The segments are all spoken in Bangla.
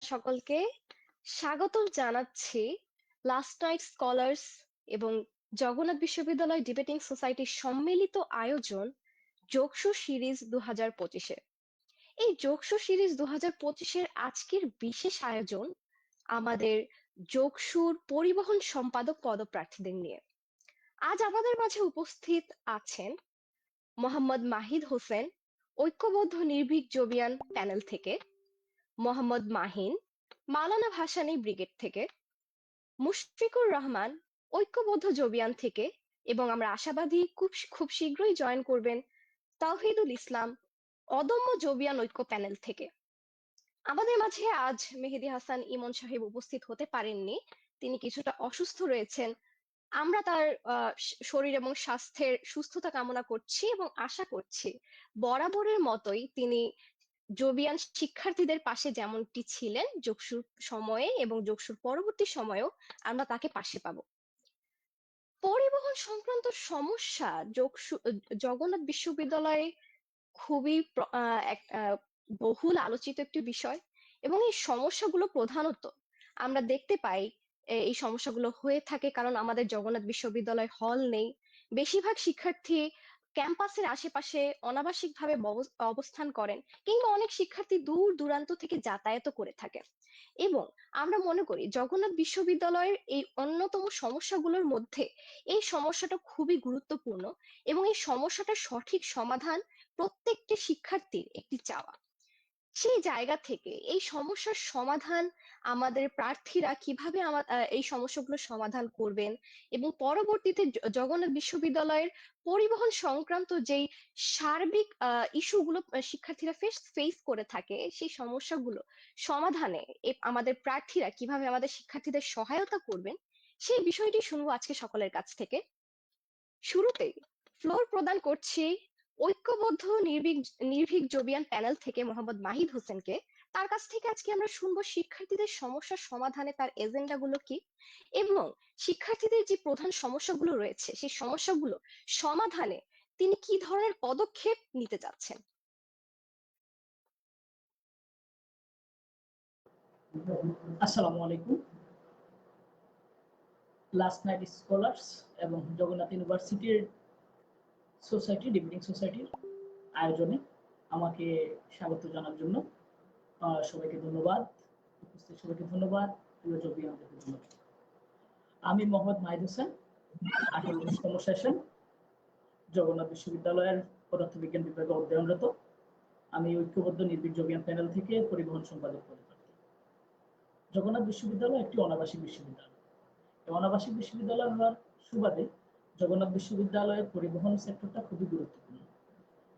সকলকে স্বাগতম জানাচ্ছি লাস্ট নাইট স্কলার্স এবং জগন্নাথ বিশ্ববিদ্যালয় ডিবেটিং সোসাইটির সম্মিলিত আয়োজন যোগসু সিরিজ 2025-এ। এই যোগসু সিরিজ 2025-এর আজকের বিশেষ আয়োজন আমাদের যোগসুর পরিবহন সম্পাদক পদপ্রার্থীদের নিয়ে। আজ আমাদের মাঝে উপস্থিত আছেন মোহাম্মদ মাহিদ হোসেন, ঐক্যবদ্ধ নির্ভীক জবিয়ান প্যানেল থেকে; মোহাম্মদ মাহিন, মাওলানা ভাসানী ব্রিগেড থেকে; মুশফিকুর রহমান, ঐক্যবদ্ধ জবিয়ান থেকে; এবং আমরা আশাবাদী খুব শীঘ্রই জয়েন করবেন তাওহিদুল ইসলাম, অদম্য জবিয়ান ঐক্য প্যানেল থেকে। আমাদের মাঝে আজ মেহেদী হাসান ইমন সাহেব উপস্থিত হতে পারেননি, তিনি কিছুটা অসুস্থ রয়েছেন। আমরা তার শরীর এবং স্বাস্থ্যের সুস্থতা কামনা করছি এবং আশা করছি বরাবরের মতোই তিনি জবিয়ান শিক্ষার্থীদের পাশে যেমনটি ছিলেন যোগসুর সময়ে এবং যোগসুর পরবর্তী সময়েও আমরা তাকে পাশে পাবো। পরিবহন সংক্রান্ত সমস্যা জগন্নাথ বিশ্ববিদ্যালয়ে খুবই বহুল আলোচিত একটি বিষয়, এবং এই সমস্যাগুলো প্রধানত আমরা দেখতে পাই এই সমস্যাগুলো হয়ে থাকে কারণ আমাদের জগন্নাথ বিশ্ববিদ্যালয় হল নেই। বেশিরভাগ শিক্ষার্থী ক্যাম্পাসের আশেপাশে অনাবাসিকভাবে অবস্থান করেন, কিংবা অনেক শিক্ষার্থী দূর দূরান্ত থেকে যাতায়াত করে থাকে। এবং আমরা মনে করি জগন্নাথ বিশ্ববিদ্যালয়ের এই অন্যতম সমস্যাগুলোর মধ্যে এই সমস্যাটা খুবই গুরুত্বপূর্ণ, এবং এই সমস্যাটার সঠিক সমাধান প্রত্যেকটি শিক্ষার্থীর একটি চাওয়া। সেই জায়গা থেকে এই সমস্যার সমাধান আমাদের প্রার্থীরা কিভাবে এই সমস্যাগুলো সমাধান করবেন, এবং পরবর্তীতে জগন্নাথ বিশ্ববিদ্যালয়ের পরিবহন সংক্রান্ত যেই সার্বিক ইস্যুগুলো শিক্ষার্থীরা ফেস করে থাকে, সেই সমস্যাগুলো সমাধানে আমাদের প্রার্থীরা কিভাবে আমাদের শিক্ষার্থীদের সহায়তা করবেন, সেই বিষয়টি শুনবো আজকে সকলের কাছ থেকে। শুরুতেই ফ্লোর প্রদান করছি ঐক্যবদ্ধ নির্ভীক জবিয়ান প্যানেল থেকে মোহাম্মদ মাহিদ হোসেনকে। তার কাছ থেকে আজকে আমরা শুনবো শিক্ষার্থীদের সমস্যার সমাধানে তার এজেন্ডা গুলো কি, এবং শিক্ষার্থীদের যে প্রধান সমস্যাগুলো রয়েছে সেই সমস্যাগুলো সমাধানে তিনি কি ধরনের পদক্ষেপ নিতে যাচ্ছেন। আসসালামু আলাইকুম। লাস্ট নাইট স্কলার্স এবং জগন্নাথ ইউনিভার্সিটির সোসাইটি ডিবেটিং সোসাইটির আয়োজনে আমাকে স্বাগত জানার জন্য সবাইকে ধন্যবাদ। উপস্থিত সবাইকে ধন্যবাদ। ধন্যবাদ। আমি মোহাম্মদ মাহিদ হোসেন, 18তম সেশন, জগন্নাথ বিশ্ববিদ্যালয়ের পদার্থবিজ্ঞান বিভাগে অধ্যয়নরত। আমি ঐক্যবদ্ধ নির্ভীক জবিয়ান প্যানেল থেকে পরিবহন সম্পাদক পদপ্রার্থী। জগন্নাথ বিশ্ববিদ্যালয় একটি অনাবাসিক বিশ্ববিদ্যালয়। অনাবাসিক বিশ্ববিদ্যালয় হওয়ার সুবাদে জগন্নাথ বিশ্ববিদ্যালয়ের পরিবহন সেক্টরটা খুবই গুরুত্বপূর্ণ,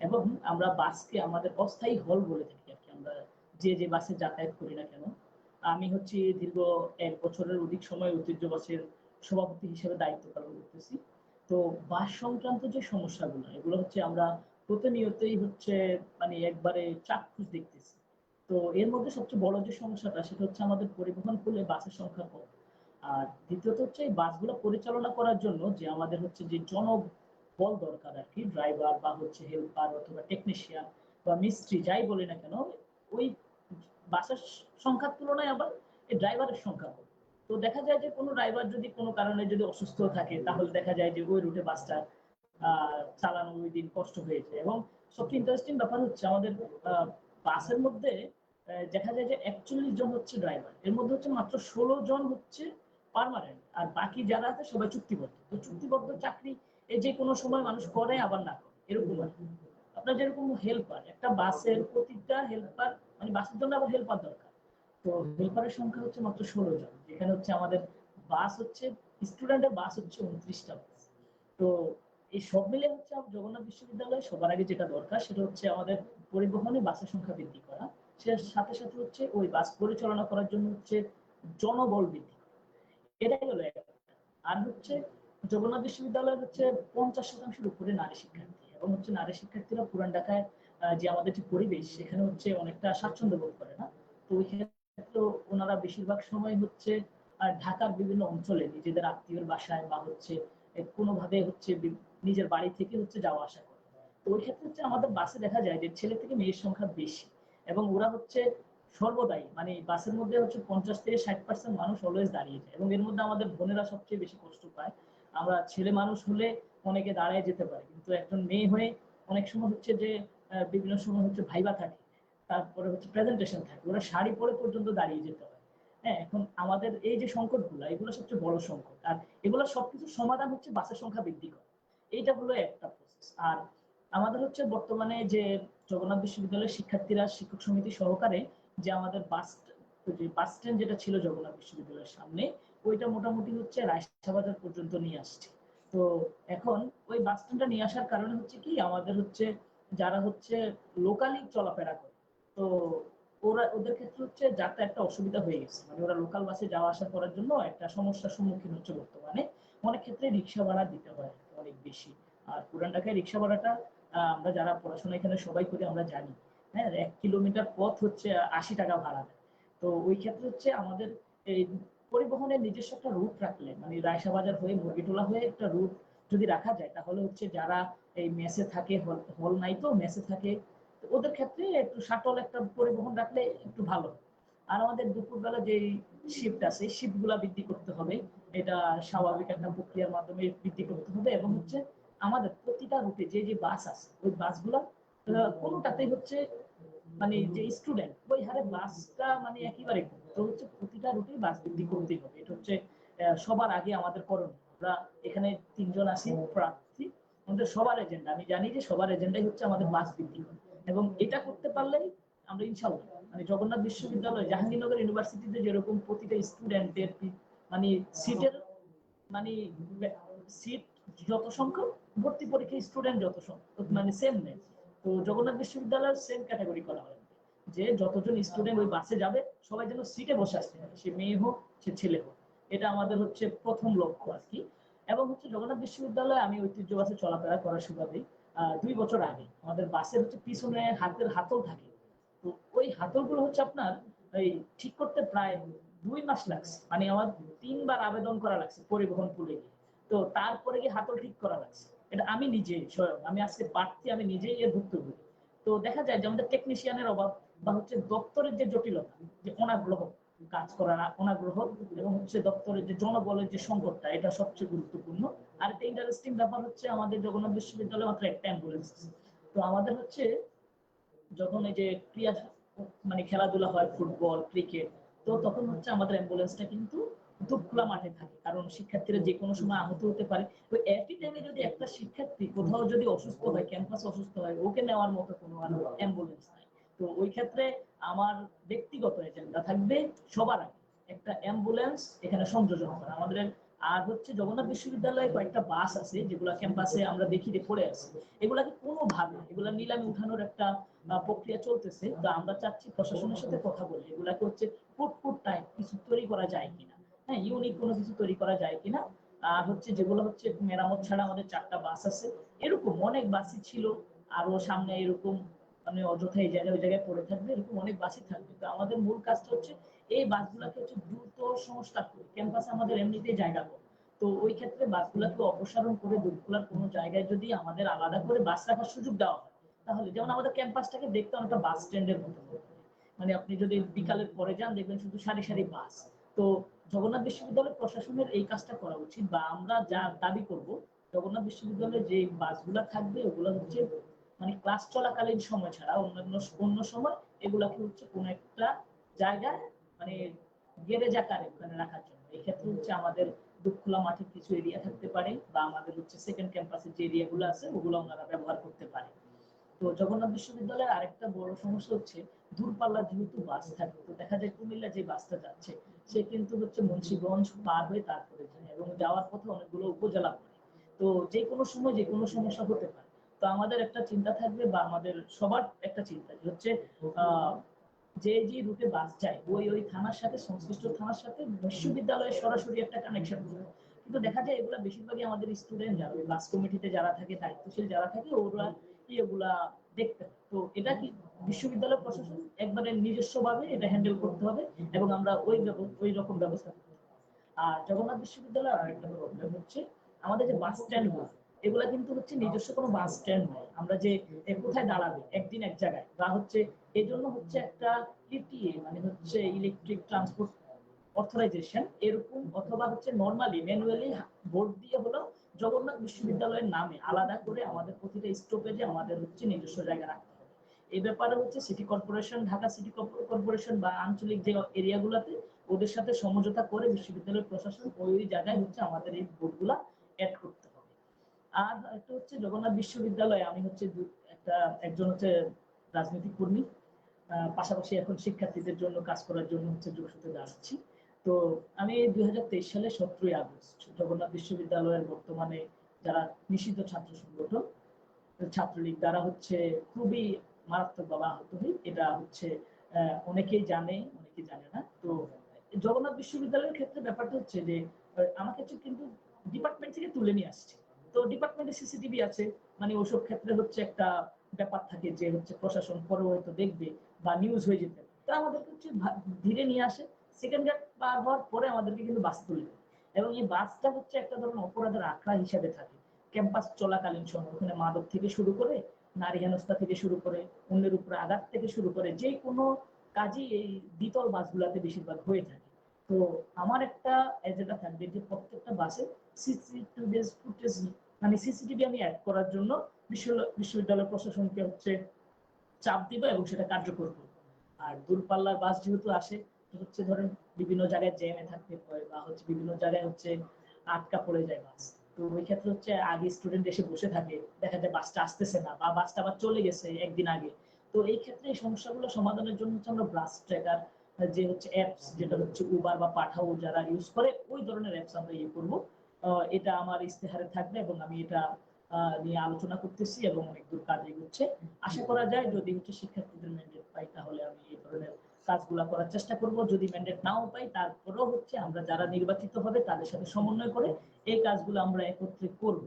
এবং আমরা বাসকে আমাদের অস্থায়ী হল বলে থাকি আর কি। আমরা যে বাসে যাতায়াত করি না কেন, আমি হচ্ছে দীর্ঘ 1 বছরের অধিক সময় ঐতিহ্য বাসের সভাপতি হিসেবে দায়িত্ব পালন করতেছি। তো বাস সংক্রান্ত যে সমস্যাগুলো, এগুলো হচ্ছে আমরা প্রতিনিয়তই হচ্ছে মানে একবারে চাক্ষুষ দেখতেছি। তো এর মধ্যে সবচেয়ে বড় যে সমস্যাটা, সেটা হচ্ছে আমাদের পরিবহন করলে বাসের সংখ্যা কম। আর দ্বিতীয়ত হচ্ছে এই বাসগুলো পরিচালনা করার জন্য যে আমাদের হচ্ছে যে জনবল দরকার আর কি, ড্রাইভার বা হচ্ছে হেল্পার অথবা টেকনিশিয়ান বা মিস্ত্রি যাই বলি না কেন, ওই বাসের সংখ্যার তুলনায় আবার এই ড্রাইভারের সংখ্যা কম। তো দেখা যায় যে কোনো ড্রাইভার যদি কোনো কারণে যদি অসুস্থ থাকে, তাহলে দেখা যায় যে ওই রুটে বাসটা চালানো ওই দিন কষ্ট হয়ে যায়। এবং সবচেয়ে ইন্টারেস্টিং ব্যাপার হচ্ছে আমাদের বাসের মধ্যে দেখা যায় যে 41 জন হচ্ছে ড্রাইভার, এর মধ্যে হচ্ছে মাত্র 16 জন হচ্ছে পার্মানেন্ট, আর বাকি যারা আছে সবাই চুক্তিবদ্ধ। তো চুক্তিবদ্ধ চাকরি এই যে কোনো সময় মানুষ করে আবার না করে, এরকম আর কি। আপনার যেরকম হেল্পার, একটা বাসের প্রতিটা হেল্পার মানে বাসের জন্য আবার হেল্পার দরকার। তো হেল্পারের সংখ্যা হচ্ছে মাত্র 16 জন, যেখানে হচ্ছে আমাদের বাস হচ্ছে স্টুডেন্টের বাস হচ্ছে 29টা বাস। তো এই সব মিলে হচ্ছে জগন্নাথ বিশ্ববিদ্যালয়ে সবার আগে যেটা দরকার, সেটা হচ্ছে আমাদের পরিবহনে বাসের সংখ্যা বৃদ্ধি করা। সে সাথে সাথে হচ্ছে ওই বাস পরিচালনা করার জন্য হচ্ছে জনবল বৃদ্ধি। এটাই হলো একটা। আর হচ্ছে জগন্নাথ বিশ্ববিদ্যালয়ের হচ্ছে 50% উপরে নারী শিক্ষার্থী, এবং হচ্ছে নারী শিক্ষার্থীরা পুরান ঢাকায় যে আমাদের যে পরিবেশ, সেখানে হচ্ছে অনেকটা স্বাচ্ছন্দ্য বোধ করে না। তো ওই ক্ষেত্রে ওনারা বেশিরভাগ সময় হচ্ছে ঢাকার বিভিন্ন অঞ্চলে নিজেদের আত্মীয়র বাসায় বা হচ্ছে কোনোভাবে হচ্ছে নিজের বাড়ি থেকে হচ্ছে যাওয়া আসা করে। তো ওই ক্ষেত্রে হচ্ছে আমাদের বাসে দেখা যায় যে ছেলে থেকে মেয়ের সংখ্যা বেশি, এবং ওরা হচ্ছে সর্বদাই মানে বাসের মধ্যে হচ্ছে 50 থেকে 60% মানুষ অলওয়েজ দাঁড়িয়ে যায় এবং এর মধ্যে আমাদের বোনেরা সবচেয়ে বেশি কষ্ট পায়। আমরা ছেলে মানুষ হলে অনেকে দাঁড়ায় যেতে পারে, কিন্তু একজন মেয়ে হয়ে অনেক সময় হচ্ছে যে বিভিন্ন সময় হচ্ছে ভাইবা থাকে, তারপরে হচ্ছে প্রেজেন্টেশন থাকে, ওরা শাড়ি পরে পর্যন্ত দাঁড়িয়ে যেতে হয়। হ্যাঁ, এখন আমাদের এই যে সংকটগুলো, এগুলো সবচেয়ে বড় সংকট। আর এগুলো সবকিছুর সমাধান হচ্ছে বাসের সংখ্যা বৃদ্ধি করা। এইটা হলো একটা প্রসেস। আর আমাদের হচ্ছে বর্তমানে যে জগন্নাথ বিশ্ববিদ্যালয়ের শিক্ষার্থীরা শিক্ষক সমিতি সহকারে যে আমাদের বাস স্ট্যান্ড যেটা ছিল জগন্নাথ বিশ্ববিদ্যালয়ের সামনে, ওইটা মোটামুটি হচ্ছে রায়সা বাজার পর্যন্ত নিয়ে আসছে। তো এখন ওই বাস স্ট্যান্ডটা নিয়ে আসার কারণে হচ্ছে কি, আমাদের হচ্ছে যারা হচ্ছে লোকালি চলাফেরা করে, তো ওদের ক্ষেত্রে হচ্ছে যাতায়াতটা অসুবিধা হয়ে গেছে, মানে ওরা লোকাল বাসে যাওয়া আসা করার জন্য একটা সমস্যার সম্মুখীন হচ্ছে বর্তমানে। অনেক ক্ষেত্রে রিক্সা ভাড়া দিতে হয় অনেক বেশি। আর পুরান ঢাকায় রিক্সা ভাড়াটা আমরা যারা পড়াশোনা এখানে সবাই করি আমরা জানি। হ্যাঁ, 1 কিলোমিটার পথ হচ্ছে 80 টাকা ভাড়া দেয়। তো ওই ক্ষেত্রে হচ্ছে আমাদের এই পরিবহনের নিজস্ব একটা রুট রাখলে, মানে রায়সা বাজার হয়ে মুরগিটোলা হয়ে একটা রুট যদি রাখা যায়, তাহলে হচ্ছে যারা এই মেসে থাকে, হল নাই তো মেসে থাকে, তো ওদের ক্ষেত্রে একটু শাটল একটা পরিবহন রাখলে একটু ভালো। আর আমাদের দুপুরবেলা যে শিফট আছে, শিফট গুলা বৃদ্ধি করতে হবে। এটা স্বাভাবিক একটা প্রক্রিয়ার মাধ্যমে বৃদ্ধি করতে হবে। এবং হচ্ছে আমাদের প্রতিটা রুটে যে যে বাস আছে, ওই বাসগুলা কোনোটাতেই হচ্ছে মানে যে স্টুডেন্ট ওই হারে বাসটা মানে একেবারে কম। তো হচ্ছে প্রতিটা রুটে বাস বৃদ্ধি করতেই হবে। এটা হচ্ছে সবার আগে আমাদের করণীয়। আমরা এখানে 3 জন আছি প্রার্থী, আমাদের সবার এজেন্ডা, আমি জানি যে সবার এজেন্ডাই হচ্ছে আমাদের বাস বৃদ্ধি করা। এবং এটা করতে পারলেই আমরা ইনশাল্লাহ মানে জগন্নাথ বিশ্ববিদ্যালয় জাহাঙ্গীরনগর ইউনিভার্সিটিতে যেরকম প্রতিটা স্টুডেন্টের মানে সিটের মানে সিট যত সংখ্যক, ভর্তি পরীক্ষায় স্টুডেন্ট যত সংখ্যক মানে সেম নেই। তো জগন্নাথ বিশ্ববিদ্যালয়ের সেম ক্যাটাগরি করা হয়, যে যতজন স্টুডেন্ট ওই বাসে যাবে সবাই যেন সিটে বসে আসতে পারে, সে মেয়ে হোক সে ছেলে হোক। এটা আমাদের হচ্ছে প্রথম লক্ষ্য আর কি। এবং হচ্ছে জগন্নাথ বিশ্ববিদ্যালয়ে আমি ঐতিহ্য বাসে চলাফেরা করার সুবাদে 2 বছর আগে আমাদের বাসের হচ্ছে পিছনে হাতের হাতল থাকে। তো ওই হাতলগুলো হচ্ছে আপনার এই ঠিক করতে প্রায় 2 মাস লাগছে, মানে আমার 3 বার আবেদন করা লাগছে পরিবহন পুলে গিয়ে। তো তারপরে গিয়ে হাতল ঠিক করা লাগছে। এটা আমি নিজে স্বয়ং, আমি আজকে প্রার্থী, আমি নিজেই এর ভুক্তভোগী। তো দেখা যায় যে আমাদের টেকনিশিয়ানের অভাব বা হচ্ছে দপ্তরের যে জটিলতা, যে অনাগ্রহ কাজ করার অনাগ্রহ, এবং হচ্ছে দপ্তরের যে জনবলের যে সংকটটা, এটা সবচেয়ে গুরুত্বপূর্ণ। আর একটা ইন্টারেস্টিং ব্যাপার হচ্ছে আমাদের জগন্নাথ বিশ্ববিদ্যালয়ে মাত্র একটা অ্যাম্বুলেন্স আছে। তো আমাদের হচ্ছে যখন এই যে ক্রিয়া মানে খেলাধুলা হয়, ফুটবল ক্রিকেট, তো তখন হচ্ছে আমাদের অ্যাম্বুলেন্সটা কিন্তু দুপখোলা মাঠে থাকে, কারণ শিক্ষার্থীরা যে কোনো সময় আহত হতে পারে। তো একই টাইমে যদি একটা শিক্ষার্থী কোথাও যদি অসুস্থ হয়, ক্যাম্পাসে অসুস্থ হয়, ওকে নেওয়ার মতো কোনো অ্যাম্বুলেন্স নাই। তো ওই ক্ষেত্রে আমার ব্যক্তিগত এজেন্ডা থাকবে সবার আগে একটা অ্যাম্বুলেন্স এখানে সংযোজন করা আমাদের। আর হচ্ছে জগন্নাথ বিশ্ববিদ্যালয়ে কয়েকটা বাস আছে যেগুলো ক্যাম্পাসে আমরা দেখি যে পড়ে আছে, এগুলাকে কোনোভাবে এগুলা নিলামে উঠানোর একটা প্রক্রিয়া চলতেছে। তো আমরা চাচ্ছি প্রশাসনের সাথে কথা বলে এগুলাকে হচ্ছে ফুট টাইপ কিছু তৈরি করা যায় কিনা, হ্যাঁ, ইউনিক কোনো কিছু তৈরি করা যায় কিনা। আর হচ্ছে যেগুলো হচ্ছে মেরামত ছাড়া আমাদের 4টা বাস আছে, এরকম অনেক বাসই ছিল। আরো সামনে এরকম মানে অযথা এই জায়গায় ওই জায়গায় পড়ে থাকবে, এরকম অনেক বাসই থাকবে। তো আমাদের মূল কাজটা হচ্ছে এই বাসগুলাকে হচ্ছে দ্রুত সংস্কার করে, ক্যাম্পাসে আমাদের এমনিতেই জায়গা কম। তো ওই ক্ষেত্রে বাসগুলাকে অপসারণ করে দুর্গুলার কোনো জায়গায় যদি আমাদের আলাদা করে বাস রাখার সুযোগ দেওয়া হয়, তাহলে যেমন আমাদের ক্যাম্পাসটাকে দেখতে অনেকটা বাস স্ট্যান্ডের মতো, মানে আপনি যদি বিকালের পরে যান দেখবেন শুধু সারি সারি বাস। তো জগন্নাথ বিশ্ববিদ্যালয় প্রশাসনের এই কাজটা করা উচিত, বা আমরা যা দাবি করব, জগন্নাথ বিশ্ববিদ্যালয়ে যে বাসগুলা থাকবে ওগুলো হচ্ছে মানে ক্লাস চলাকালীন সময় ছাড়া অন্য সময় এগুলাকে হচ্ছে কোন একটা জায়গায় মানে গ্যারেজ আকারে ওখানে রাখার জন্য। এক্ষেত্রে হচ্ছে আমাদের দুপখোলা মাঠের কিছু এরিয়া থাকতে পারে, বা আমাদের হচ্ছে সেকেন্ড ক্যাম্পাসের যে এরিয়াগুলো আছে ওগুলো ওনারা ব্যবহার করতে পারে। তো জগন্নাথ বিশ্ববিদ্যালয়ের আরেকটা বড় সমস্যা হচ্ছে দূরপাল্লার যেহেতু বাস থাকে, তো দেখা যায় কুমিল্লা যে বাসটা যাচ্ছে সে কিন্তু হচ্ছে মুন্সিগঞ্জ পার হয়ে তারপরে যায়, এবং যাওয়ার পথে অনেকগুলো উপজেলা পড়ে। তো যে কোনো সময় যে কোনো সমস্যা হতে পারে। তো আমাদের একটা চিন্তা থাকবে, বা আমাদের সবার একটা চিন্তা যে হচ্ছে আহ যে যে রুটে বাস যায় ওই থানার সাথে, সংশ্লিষ্ট থানার সাথে বিশ্ববিদ্যালয়ের সরাসরি একটা কানেকশন করবে। কিন্তু দেখা যায় এগুলা বেশিরভাগই আমাদের স্টুডেন্ট যারা ওই বাস কমিটিতে যারা থাকে, দায়িত্বশীল যারা থাকে, ওরা এগুলা দেখতে। তো এটা কি বিশ্ববিদ্যালয় প্রশাসন একবারে নিজস্ব ভাবে এটা হ্যান্ডেল করতে হবে, এবং আমরা ওই রকম ব্যবস্থা করতে হবে। আর জগন্নাথ বিশ্ববিদ্যালয়ের আরেকটা প্রবলেম হচ্ছে আমাদের যে বাস স্ট্যান্ড গুলো, এগুলা কিন্তু হচ্ছে নিজস্ব কোনো বাস স্ট্যান্ড নয়। আমরা যে কোথায় দাঁড়াবে একদিন এক জায়গায়, বা হচ্ছে এই জন্য হচ্ছে একটা ইটিএ মানে হচ্ছে ইলেকট্রিক ট্রান্সপোর্ট অথরাইজেশন এরকম, অথবা হচ্ছে নর্মালি ম্যানুয়ালি বোর্ড দিয়ে হলো জগন্নাথ বিশ্ববিদ্যালয়ের নামে আলাদা করে আমাদের প্রতিটা স্টপেজে আমাদের হচ্ছে নিজস্ব জায়গা রাখতে হবে। এই ব্যাপারে হচ্ছে city corporation, Dhaka city corporation বা আঞ্চলিক যে এরিয়াগুলোতে ওদের সাথে সমঝোতা করে বিশ্ববিদ্যালয় প্রশাসন ওই জায়গায় হচ্ছে আমাদের এই বোর্ডগুলা অ্যাড করতে হবে। আর একটা হচ্ছে জগন্নাথ বিশ্ববিদ্যালয়ে আমি হচ্ছে একজন হচ্ছে রাজনৈতিক কর্মী, পাশাপাশি এখন শিক্ষার্থীদের জন্য কাজ করার জন্য হচ্ছে যোগসূত্রে আসছি। তো আমি 2023 সালে 17ই আগস্ট জগন্নাথ বিশ্ববিদ্যালয়ের বর্তমানে যারা নিষিদ্ধ ছাত্র সংগঠন ছাত্রলীগ দ্বারা হচ্ছে খুবই মারাত্মকভাবে আহত হই। এটা হচ্ছে অনেকেই জানে, অনেকেই জানে না। তো জগন্নাথ বিশ্ববিদ্যালয়ের ক্ষেত্রে ব্যাপারটা হচ্ছে যে আমাকে কিন্তু ডিপার্টমেন্ট থেকে তুলে নিয়ে আসছে। তো ডিপার্টমেন্টে সিসিটিভি আছে, মানে ওসব ক্ষেত্রে হচ্ছে একটা ব্যাপার থাকে যে হচ্ছে প্রশাসন পরে হয়তো দেখবে বা নিউজ হয়ে যেতে, তো আমাদেরকে হচ্ছে ধীরে নিয়ে আসে। সেকেন্ড গেট পার হওয়ার পরে আমাদেরকে কিন্তু বাস তুলে দেয়, এবং এই বাসটা হচ্ছে একটা ধরনের অপরাধের আখড়া হিসেবে থাকে ক্যাম্পাস চলাকালীন সময়। ওখানে মাদক থেকে শুরু করে নারী হেনস্থা থেকে শুরু করে অন্যের উপরে আঘাত থেকে শুরু করে যে কোনো কাজই এই দ্বিতল বাসগুলাতে বেশিরভাগ হয়ে থাকে। তো আমার একটা এজেন্ডা থাকবে যে প্রত্যেকটা বাসে সিসিটিভি ফুটেজ মানে সিসিটিভি আমি অ্যাড করার জন্য বিশ্ববিদ্যালয় প্রশাসনকে হচ্ছে চাপ দিব এবং সেটা কার্যকর করব। আর দূরপাল্লার বাস যেহেতু আসে, হচ্ছে ধরেন বিভিন্ন জায়গায় জ্যামে থাকতে হয় বা হচ্ছে বিভিন্ন জায়গায় হচ্ছে আটকা পড়ে যায় বাস। তো ওই ক্ষেত্রে হচ্ছে আগে স্টুডেন্ট এসে বসে থাকে, দেখা যায় বাসটা আসতেছে না বা বাসটা আবার চলে গেছে একদিন আগে। তো এই ক্ষেত্রে এই সমস্যাগুলো সমাধানের জন্য হচ্ছে আমরা বাস ট্র্যাকার যে হচ্ছে অ্যাপস, যেটা হচ্ছে উবার বা পাঠাও যারা ইউজ করে ওই ধরনের অ্যাপস আমরা ইয়ে করবো। এটা আমার ইস্তেহারে থাকবে এবং আমি এটা নিয়ে আলোচনা করতেছি এবং অনেক দূর কাজ এগোচ্ছে। আশা করা যায় যদি হচ্ছে শিক্ষার্থীদের ম্যান্ডেট পাই তাহলে আমি এই ধরনের কাজগুলো করার চেষ্টা করব। যদি ম্যান্ডেট নাও পাই তারপরেও হচ্ছে আমরা যারা নির্বাচিত হবে তাদের সাথে সমন্বয় করে এই কাজগুলো আমরা একত্রে করব।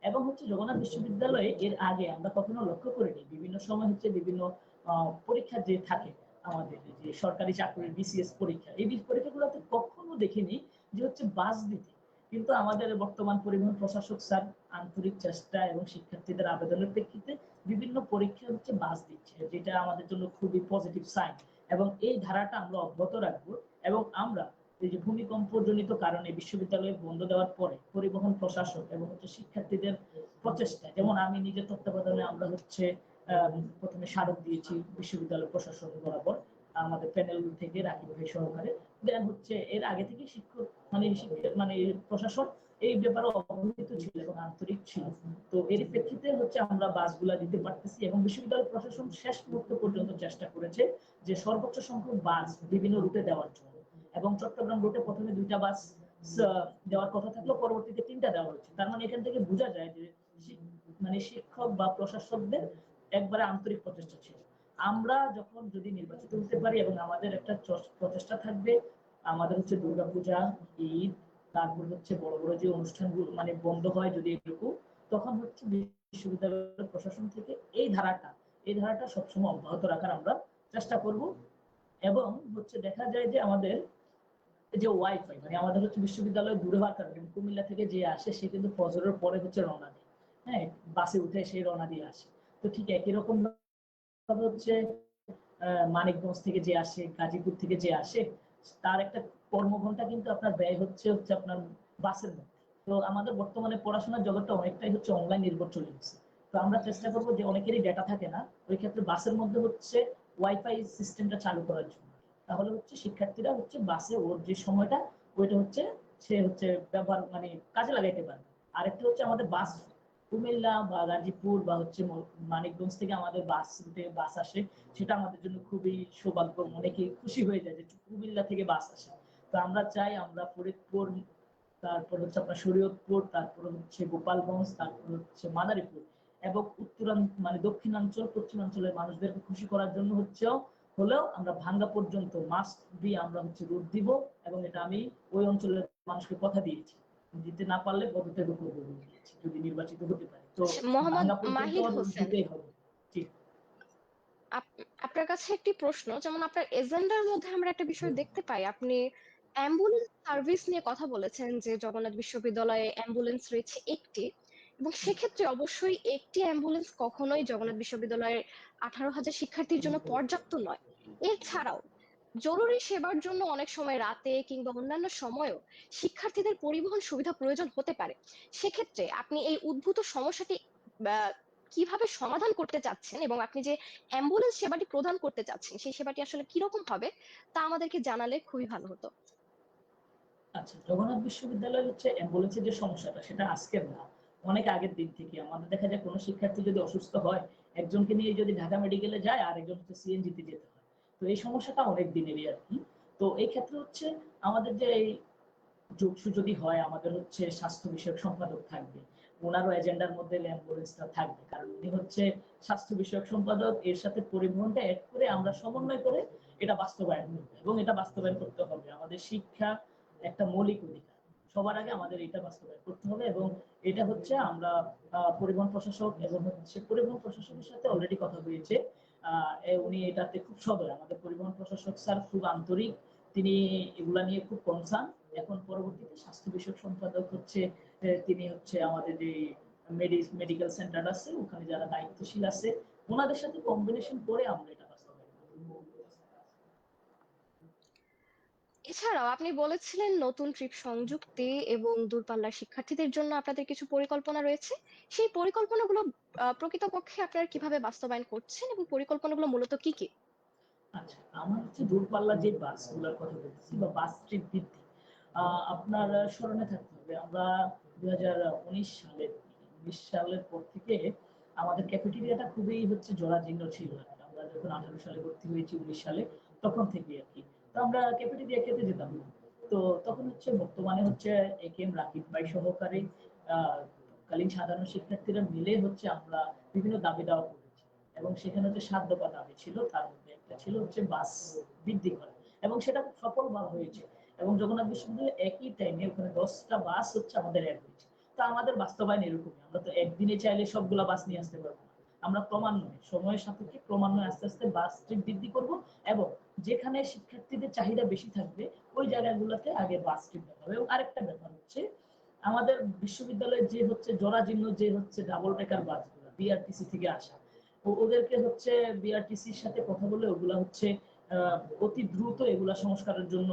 এবং হচ্ছে জগন্নাথ বিশ্ববিদ্যালয়ে এর আগে আমরা কখনো লক্ষ্য করিনি, বিভিন্ন সময় হচ্ছে বিভিন্ন পরীক্ষা যে থাকে আমাদের যে সরকারি চাকরির বিসিএস পরীক্ষা, এই পরীক্ষাগুলোতে কখনো দেখিনি যে হচ্ছে বাস দিতে। কিন্তু আমাদের বর্তমান পরিবহন প্রশাসক স্যার আন্তরিক চেষ্টা এবং শিক্ষার্থীদের আবেদনের প্রেক্ষিতে বিভিন্ন পরীক্ষা হচ্ছে বাস দিচ্ছে, যেটা আমাদের জন্য খুবই পজিটিভ সাইন। এবং এই ধারাটা আমরা অব্যাহত রাখবো। এবং আমরা এই যে ভূমিকম্পজনিত কারণে বিশ্ববিদ্যালয়ে বন্ধ দেওয়ার পরে পরিবহন প্রশাসন এবং হচ্ছে শিক্ষার্থীদের প্রচেষ্টা, যেমন আমি নিজের তত্ত্বাবধানে আমরা হচ্ছে প্রথমে স্মারক দিয়েছি বিশ্ববিদ্যালয় প্রশাসন বরাবর আমাদের প্যানেল থেকে রাকিব ভাই সহকারে। দেন হচ্ছে এর আগে থেকে শিক্ষক মানে প্রশাসন এই ব্যাপারে অবহিত ছিল এবং আন্তরিক ছিল। তো এর প্রেক্ষিতে হচ্ছে আমরা বাসগুলা দিতে পারতেছি এবং বিশ্ববিদ্যালয় প্রশাসন শেষ মুহূর্ত পর্যন্ত চেষ্টা করেছে যে সর্বোচ্চ সংখ্যক বাস বিভিন্ন রুটে দেওয়ার জন্য। এবং চট্টগ্রাম রুটে প্রথমে 2টা বাস দেওয়ার কথা থাকলেও পরবর্তীতে 3টা দেওয়া হয়েছে। তার মানে এখান থেকে বোঝা যায় যে মানে শিক্ষক বা প্রশাসকদের একবারে আন্তরিক প্রচেষ্টা ছিল। আমরা যখন যদি নির্বাচিত হতে পারি এবং আমাদের একটা প্রচেষ্টা থাকবে, আমাদের হচ্ছে দুর্গাপূজা, ঈদ, তারপর হচ্ছে বড় বড় যে অনুষ্ঠানগুলো মানে বন্ধ হয় যদি এরকম, তখন হচ্ছে বিশ্ববিদ্যালয় প্রশাসন থেকে এই ধারাটা সবসময় অব্যাহত রাখার আমরা চেষ্টা করব। এবং হচ্ছে দেখা যায় যে আমাদের যে ওয়াইফাই মানে আমাদের হচ্ছে বিশ্ববিদ্যালয় দূরে হওয়ার কারণে কুমিল্লা থেকে যে আসে সে কিন্তু ফজরের পরে হচ্ছে রওনা দেয়, হ্যাঁ, বাসে উঠে সে রওনা দিয়ে আসে। তো ঠিক একই রকম ভাবে হচ্ছে মানিকগঞ্জ থেকে যে আসে, গাজীপুর থেকে যে আসে, তার একটা কর্মঘন্টা কিন্তু আপনার ব্যয় হচ্ছে আপনার বাসের মধ্যে। তো আমাদের বর্তমানে পড়াশোনার জগৎটা অনেকটাই হচ্ছে অনলাইন নির্ভর চলে গেছে। তো আমরা চেষ্টা করবো যে অনেকেরই ডেটা থাকে না, ওই ক্ষেত্রে বাসের মধ্যে হচ্ছে ওয়াইফাই সিস্টেমটা চালু করার জন্য। তাহলে হচ্ছে শিক্ষার্থীরা হচ্ছে বাসে ওর যে সময়টা ওইটা হচ্ছে সে হচ্ছে ব্যবহার মানে কাজে লাগাইতে পারবে। আরেকটা হচ্ছে আমাদের বাস কুমিল্লা বা গাজীপুর বা হচ্ছে মানিকগঞ্জ থেকে আমাদের বাস রুটে বাস আসে, সেটা আমাদের জন্য খুবই সৌভাগ্য। অনেকে খুশি হয়ে যায় যে কুমিল্লা থেকে বাস আসে। তো আমরা চাই আমরা ফরিদপুর, তারপর হচ্ছে আপনার শরীয়তপুর, তারপর হচ্ছে গোপালগঞ্জ, তারপর হচ্ছে মাদারীপুর এবং মানে দক্ষিণাঞ্চল পশ্চিমাঞ্চলের মানুষদেরকে খুশি করার জন্য হলেও আমরা ভাঙ্গা পর্যন্ত মাস্ট বি আমরা হচ্ছে রুট দিব। এবং এটা আমি ওই অঞ্চলের মানুষকে কথা দিয়েছি, দিতে না পারলে পদত্যাগ করবো যদি নির্বাচিত হতে পারে। তো আচ্ছা, মোহাম্মদ ভাঙ্গা পর্যন্ত মাহিদ হোসেন, দিতেই হবে। ঠিক। আপনার কাছে একটি প্রশ্ন, যেমন আপনার এজেন্ডার মধ্যে আমরা একটা বিষয় দেখতে পাই, আপনি অ্যাম্বুলেন্স সার্ভিস নিয়ে কথা বলেছেন যে জগন্নাথ বিশ্ববিদ্যালয়ে অ্যাম্বুলেন্স রয়েছে একটি, এবং সেক্ষেত্রে অবশ্যই একটি অ্যাম্বুলেন্স কখনোই জগন্নাথ বিশ্ববিদ্যালয়ের 18,000 শিক্ষার্থীর জন্য পর্যাপ্ত নয়। এছাড়াও জরুরি সেবার জন্য অনেক সময় রাতে কিংবা অন্যান্য সময়ও শিক্ষার্থীদের পরিবহন সুবিধা প্রয়োজন হতে পারে। সেক্ষেত্রে আপনি এই উদ্ভূত সমস্যাটি কিভাবে সমাধান করতে চাচ্ছেন এবং আপনি যে অ্যাম্বুলেন্স সেবাটি প্রদান করতে চাচ্ছেন সেই সেবাটি আসলে কিরকম হবে তা আমাদেরকে জানালে খুবই ভালো হতো। আচ্ছা, জগন্নাথ বিশ্ববিদ্যালয়ের হচ্ছে অ্যাম্বুলেন্সের যে সমস্যাটা সেটা আজকের না, অনেক আগের দিন থেকে আমাদের দেখা যায় কোনো শিক্ষার্থী যদি অসুস্থ হয়, একজনকে নিয়ে যদি ঢাকা মেডিকেলে যায় আর একজন হচ্ছে সিএনজিতে যেতে হয়। তো এই সমস্যাটা অনেক দিনেরই আর কি। তো এই ক্ষেত্রে হচ্ছে আমাদের যে এই যোগসু যদি হয়, আমাদের হচ্ছে স্বাস্থ্য বিষয়ক সম্পাদক থাকবে, ওনারও এজেন্ডার মধ্যে অ্যাম্বুলেন্সটা থাকবে, কারণ উনি হচ্ছে স্বাস্থ্য বিষয়ক সম্পাদক, এর সাথে পরিবহনটা অ্যাড করে আমরা সমন্বয় করে এটা বাস্তবায়ন করবো এবং এটা বাস্তবায়ন করতে হবে। আমাদের শিক্ষা একটা মৌলিক অধিকার, সবার আগে আমাদের এটা বাস্তবায়ন করতে হবে এবং এটা হচ্ছে আমরা পরিবহন প্রশাসক এবং হচ্ছে পরিবহন প্রশাসকের সাথে অলরেডি কথা হয়েছে। উনি এটাতে খুব সদয়, আমাদের পরিবহন প্রশাসক স্যার খুব আন্তরিক, তিনি এগুলা নিয়ে খুব কনসার্ন। এখন পরবর্তীতে স্বাস্থ্য বিষয়ক সম্পাদক হচ্ছে তিনি হচ্ছে আমাদের যে মেডিকেল সেন্টার আছে ওখানে যারা দায়িত্বশীল আছে ওনাদের সাথে কম্বিনেশন করে আমরা এটা বাস্তবায়ন করব। এছাড়াও আপনি বলেছিলেন নতুন ট্রিপ সংযুক্তি এবং দূরপাল্লার শিক্ষার্থীদের জন্য আপনাদের কিছু পরিকল্পনা রয়েছে। সেই পরিকল্পনাগুলো প্রকৃতপক্ষে আপনারা কিভাবে বাস্তবায়ন করছেন এবং পরিকল্পনাগুলো মূলত কি কি? আচ্ছা, আমার হচ্ছে দূরপাল্লার যে বাসগুলোর কথা বলতেছি বা বাস ট্রিপ বৃদ্ধি, আপনার স্মরণে থাকতে হবে আমরা 2019 সালের পর থেকে আমাদের ক্যাফেটেরিয়াটা খুবই হচ্ছে জরাজীর্ণ ছিল। আমরা যখন 18 সালে ভর্তি হয়েছি 19 সালে তখন থেকে আর কি। তো আমরা ক্যাফেটেরিয়া খেতে যেতাম না। তো তখন হচ্ছে বর্তমানে হচ্ছে একেএম রাকিব ভাই সহকারে তৎকালীন সাধারণ শিক্ষার্থীরা মিলে হচ্ছে আমরা বিভিন্ন দাবি দাওয়া করেছি এবং সেখানে হচ্ছে 7 দফা দাবি ছিল, তার মধ্যে একটা ছিল হচ্ছে বাস বৃদ্ধি করা এবং সেটা খুব সফল হয়েছে এবং জগন্নাথ বিশ্ববিদ্যালয়ে একই টাইমে ওখানে 10টা বাস হচ্ছে আমাদের অ্যাড হয়েছে। তা আমাদের বাস্তবায়ন এরকমই, আমরা তো একদিনে চাইলে সবগুলা বাস নিয়ে আসতে পারবো না, আমরা ক্রমান্বয়ে সময়ের সাপেক্ষে ক্রমান্বয়ে আস্তে আস্তে বাস ট্রিপ বৃদ্ধি করব এবং যেখানে শিক্ষার্থীদের চাহিদা বেশি থাকবে ওই জায়গাগুলোতে আগে বাস ট্রিপ দেওয়া হবে। এবং আরেকটা ব্যাপার হচ্ছে আমাদের বিশ্ববিদ্যালয়ের যে হচ্ছে জরাজীর্ণ যে হচ্ছে ডাবল ডেকার বাসগুলো বিআরটিসি থেকে আসা, ওদেরকে হচ্ছে বিআরটিসির সাথে কথা বলে ওগুলা হচ্ছে অতি দ্রুত এগুলা সংস্কারের জন্য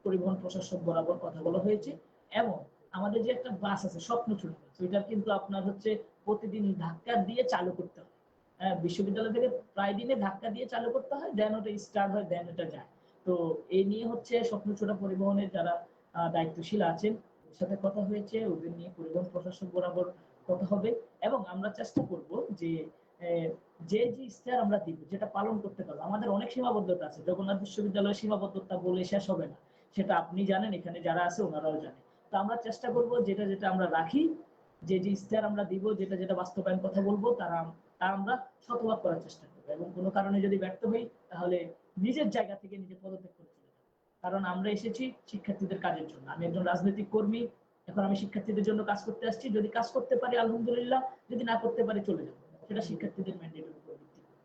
পরিবহন প্রশাসক বরাবর কথা বলা হয়েছে। এবং আমাদের যে একটা বাস আছে স্বপ্নচূড় বাস, ওইটার কিন্তু আপনার হচ্ছে প্রতিদিন ধাক্কা দিয়ে চালু করতে হয়। বিশ্ববিদ্যালয় থেকে প্রায় দিনে ধাক্কা দিয়ে চালু করতে হয়, দেন ওটা স্টার্ট হয়, দেন ওটা যায়। তো এই নিয়ে হচ্ছে স্বপ্নচূড়া পরিবহনের যারা দায়িত্বশীল আছেন ওদের সাথে কথা হয়েছে, ওদের নিয়ে পরিবহন প্রশাসক বরাবর কথা হবে এবং আমরা চেষ্টা করব যে যে যে ইশতেহার আমরা দিব যেটা পালন করতে পারবো। আমাদের অনেক সীমাবদ্ধতা আছে, জগন্নাথ বিশ্ববিদ্যালয়ের সীমাবদ্ধতা বলে শেষ হবে না, সেটা আপনি জানেন, এখানে যারা আছে ওনারাও জানে। তো আমরা চেষ্টা করব যেটা যেটা আমরা রাখি, যে যে ইশতেহার আমরা দিব, যেটা যেটা বাস্তবায়ন কথা বলবো তা আমরা শতভাগ করার চেষ্টা করবো এবং কোনো কারণে যদি ব্যর্থ হই তাহলে নিজের জায়গা থেকে নিজে পদত্যাগ করে চলে যাবো। কারণ আমরা এসেছি শিক্ষার্থীদের কাজের জন্য, আমি একজন রাজনৈতিক কর্মী, এখন আমি শিক্ষার্থীদের জন্য কাজ করতে আসছি, যদি কাজ করতে পারি আলহামদুলিল্লাহ, যদি না করতে পারি চলে যাবো, সেটা শিক্ষার্থীদের ম্যান্ডেটের উপর ভিত্তি করে।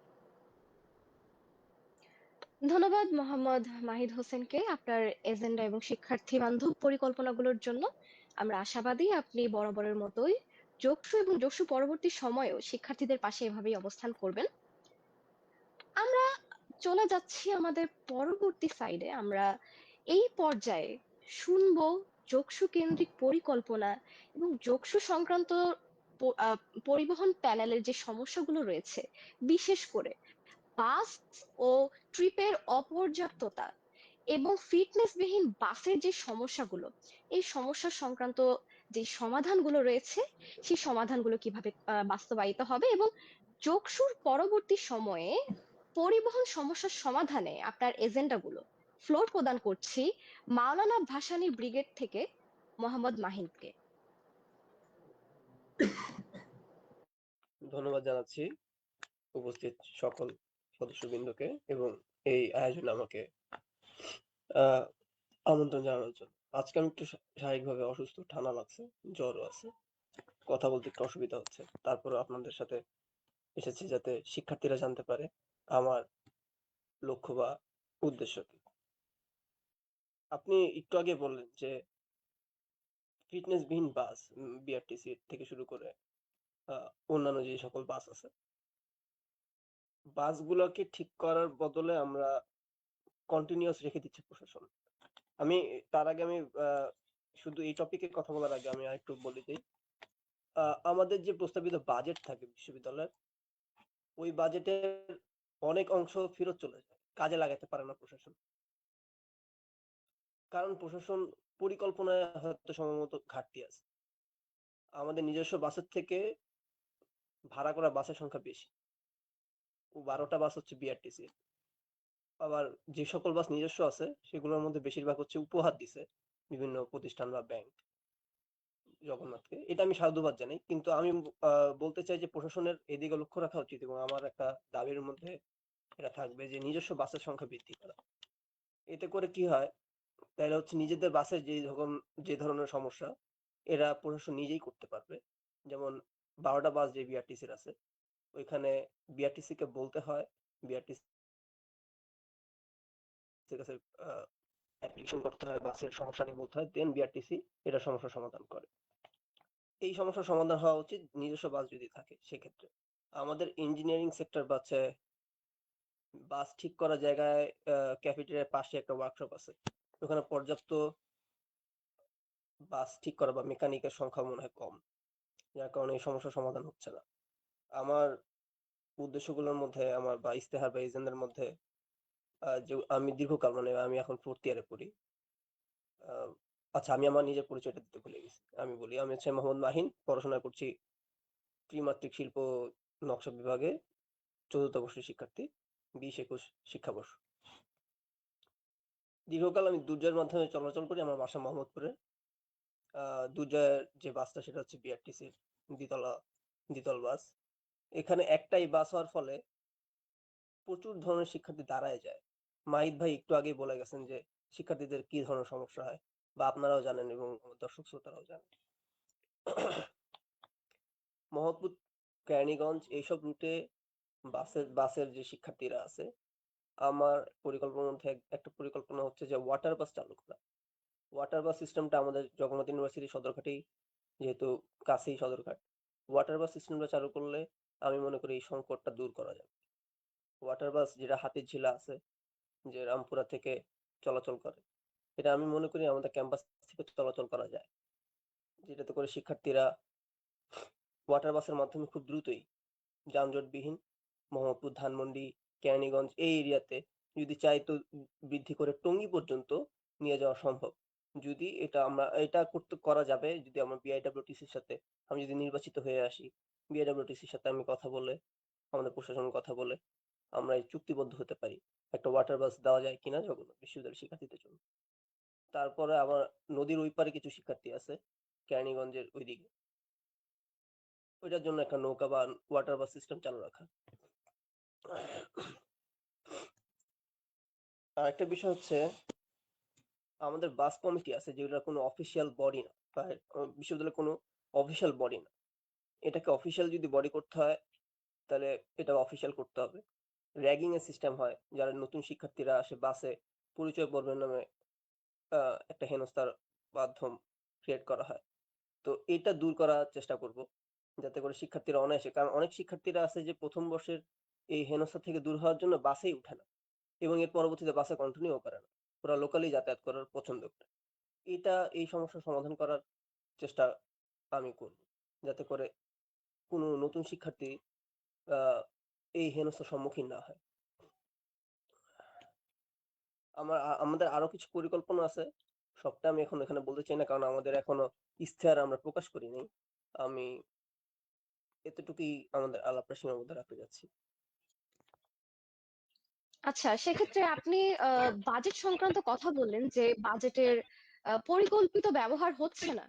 ধন্যবাদ মোহাম্মদ মাহিদ হোসেনকে আপনার এজেন্ডা এবং শিক্ষার্থী বান্ধব পরিকল্পনাগুলোর জন্য। আমরা আশাবাদী আপনি বরাবরের মতোই যোগসু এবং যোগসু পরবর্তী সময়েও শিক্ষার্থীদের পাশে এভাবেই অবস্থান করবেন। আমরা চলে যাচ্ছি আমাদের পরবর্তী সাইডে। আমরা এই পর্যায়ে শুনবো যোগসু কেন্দ্রিক পরিকল্পনা এবং যোগসু সংক্রান্ত পরিবহন প্যানেলের যে সমস্যাগুলো রয়েছে, বিশেষ করে বাস ও ট্রিপের অপর্যাপ্ততা এবং ফিটনেসবিহীন বাসের যে সমস্যাগুলো, এই সমস্যা সংক্রান্ত যে সমাধানগুলো রয়েছে সেই সমাধানগুলো কিভাবে বাস্তবায়িত হবে এবং যোগসুর পরবর্তী সময়ে পরিবহন সমস্যার সমাধানে আপনার এজেন্ডাগুলো ফ্লোর প্রদান করছি মাওলানা ভাসানী ব্রিগেড থেকে মোহাম্মদ মাহিনকে। ধন্যবাদ জানাচ্ছি উপস্থিত সকল সদস্যবৃন্দকে এবং এই আয়োজনে আমাকে আহ আমন্ত্রণ জানানোর জন্য। আজকে আমি একটু শারীরিকভাবে অসুস্থ, ঠান্ডা লাগছে, জ্বরও আছে, কথা বলতে একটু অসুবিধা হচ্ছে। তারপরেও আপনাদের সাথে এসেছি যাতে শিক্ষার্থীরা জানতে পারে আমার লক্ষ্য বা উদ্দেশ্য কি। আপনি একটু আগে বললেন যে ফিটনেসবিহীন বাস বিআরটিসি থেকে শুরু করে অন্যান্য যে সকল বাস আছে, বাসগুলোকে ঠিক করার বদলে আমরা কন্টিনিউয়াস রেখে দিচ্ছে প্রশাসন। আমি তার আগে আমি শুধু এই টপিকে কথা বলার আগে আমি আরেকটু বলে দিই, আমাদের যে প্রস্তাবিত বাজেট থাকে বিশ্ববিদ্যালয়ের, ওই বাজেটের অনেক অংশ ফেরত চলে যায়, কাজে লাগাতে পারে না প্রশাসন। কারণ প্রশাসন পরিকল্পনায় হয়তো সম্ভবত ঘাটতি আছে। আমাদের নিজস্ব বাসের থেকে ভাড়া করা বাসের সংখ্যা বেশি, 12টা বাস হচ্ছে বিআরটিসি। আবার যে সকল বাস নিজস্ব আছে সেগুলোর মধ্যে বেশিরভাগ হচ্ছে উপহার দিছে বিভিন্ন প্রতিষ্ঠান বা ব্যাংক জগন্নাথকে। এটা আমি সাধুবাদ জানাই, কিন্তু আমি বলতে চাই যে প্রশাসনের এদিকে লক্ষ্য রাখা উচিত, এবং আমার একটা দাবির মধ্যে এটা থাকবে যে নিজস্ব বাসের সংখ্যা বৃদ্ধি করা। এতে করে কি হয়, তাহলে হচ্ছে নিজেদের বাসের যে ধরনের সমস্যা এরা প্রশাসন নিজেই করতে পারবে। যেমন 12টা বাস যে বিআরটিসির আছে, ওইখানে বিআরটিসি কে বলতে হয়, বিআরটিসি কাছে অ্যাপ্লিকেশন করতে হয়, বাসের সমস্যা নিয়ে বলতে হয়, দেন বিআরটিসি এটা সমস্যার সমাধান করে। এই সমস্যার সমাধান হওয়া উচিত নিজস্ব বাস যদি থাকে। সেক্ষেত্রে আমাদের ইঞ্জিনিয়ারিং সেক্টর বাস ঠিক করার জায়গায় ক্যাফেটেরিয়ার পাশে একটা ওয়ার্কশপ আছে, ওখানে পর্যাপ্ত বাস ঠিক করা বা মেকানিকের সংখ্যা মনে হয় কম, যার কারণে এই সমস্যার সমাধান হচ্ছে না। আমার উদ্দেশ্যগুলোর মধ্যে আমার বা ইস্তেহার বা এজেন্ডার মধ্যে যে আমি দীর্ঘকাল মানে আমি এখন 4th ইয়ারে পড়ি। আচ্ছা, আমি আমার নিজের পরিচয়টা দিতে ভুলে গেছি, আমি বলি। আমি হচ্ছে মোহাম্মদ মাহিন, পড়াশোনা করছি ত্রিমাত্রিক শিল্প নকশা বিভাগে, 4th বর্ষের শিক্ষার্থী, 20-21 শিক্ষাবর্ষ। দীর্ঘকাল আমি দুর্জয়ের মাধ্যমে চলাচল করি। আমার বাসা মোহাম্মদপুরে। দুর্জয়ের যে বাসটা সেটা হচ্ছে বিআরটিসির দ্বিতল বাস। এখানে একটাই বাস হওয়ার ফলে প্রচুর ধরনের শিক্ষার্থী দাঁড়ায় যায়। মাহিদ ভাই একটু আগেই বলে গেছেন যে শিক্ষার্থীদের কি ধরনের সমস্যা হয়, বা আপনারাও জানেন এবং দর্শক শ্রোতারাও জানেন। মোহাম্মদপুর, কেরানীগঞ্জ এইসব রুটে বাসের যে শিক্ষার্থীরা আছে, আমার পরিকল্পনার মধ্যে একটা পরিকল্পনা হচ্ছে যে ওয়াটার বাস চালু করা। ওয়াটার বাস সিস্টেমটা আমাদের জগন্নাথ ইউনিভার্সিটি সদরঘাটেই, যেহেতু কাছেই সদরঘাট, ওয়াটার বাস সিস্টেমটা চালু করলে আমি মনে করি এই সংকটটা দূর করা যাবে। ওয়াটার বাস যেটা হাতিরঝিলা আছে, যে রামপুরা থেকে চলাচল করে, এটা আমি মনে করি আমাদের ক্যাম্পাস থেকে চলাচল করা যায়, যেটাতে করে শিক্ষার্থীরা ওয়াটার বাসের মাধ্যমে খুব দ্রুতই যানজটবিহীন মোহাম্মদপুর, ধানমন্ডি, কেরানীগঞ্জ এই এরিয়াতে যদি চাই তো বৃদ্ধি করে টঙ্গী পর্যন্ত নিয়ে যাওয়া সম্ভব। যদি এটা করা যাবে যদি আমরা বিআইডব্লিউটিসির সাথে, আমি যদি নির্বাচিত হয়ে আসি, বিআইডব্লিউটিসির সাথে আমি কথা বলে, আমাদের প্রশাসনের কথা বলে আমরা এই চুক্তিবদ্ধ হতে পারি একটা ওয়াটার বাস দেওয়া যায় কিনা জগন্নাথ বিশ্ববিদ্যালয়ের শিক্ষার্থীদের জন্য। তারপরে আমার নদীর ওই পারে কিছু শিক্ষার্থী আছে কেরানীগঞ্জের ওইদিকে, ওইটার জন্য একটা নৌকা বা ওয়াটার বাস সিস্টেম চালু রাখা। আর একটা বিষয় হচ্ছে, আমাদের বাস কমিটি আছে যেগুলো কোনো অফিসিয়াল বডি না, বা বিশ্ববিদ্যালয়ের কোনো অফিসিয়াল বডি না। এটাকে অফিসিয়াল যদি বডি করতে হয় তাহলে এটা অফিসিয়াল করতে হবে। র্যাগিং এর সিস্টেম হয়, যারা নতুন শিক্ষার্থীরা আসে বাসে পরিচয় পর্বের নামে একটা হেনস্থার মাধ্যম ক্রিয়েট করা হয়। তো এটা দূর করার চেষ্টা করব, যাতে করে শিক্ষার্থীরা অনায়াসে, কারণ অনেক শিক্ষার্থীরা আছে যে প্রথম বর্ষের এই হেনস্থা থেকে দূর হওয়ার জন্য বাসেই উঠে না, এবং এর পরবর্তীতে বাসে কন্টিনিউ করে না, ওরা লোকালি যাতায়াত করার পছন্দ করে। এই সমস্যার সমাধান করার চেষ্টা আমি করব, যাতে করে কোনো নতুন শিক্ষার্থী এই হেনস্থার সম্মুখীন না হয়। আমাদের আরো কিছু পরিকল্পনা আছে, সবটা আমি এখন এখানে বলতে চাই না, কারণ আমাদের এখনো ইশতেহার আমরা প্রকাশ করিনি। আমি এতটুকুই আমাদের আলাপটা সীমাবদ্ধ রাখতে যাচ্ছি। আচ্ছা, সেক্ষেত্রে আপনি বাজেট সংক্রান্ত কথা বললেন যে বাজেটের পরিকল্পিত ব্যবহার হচ্ছে না।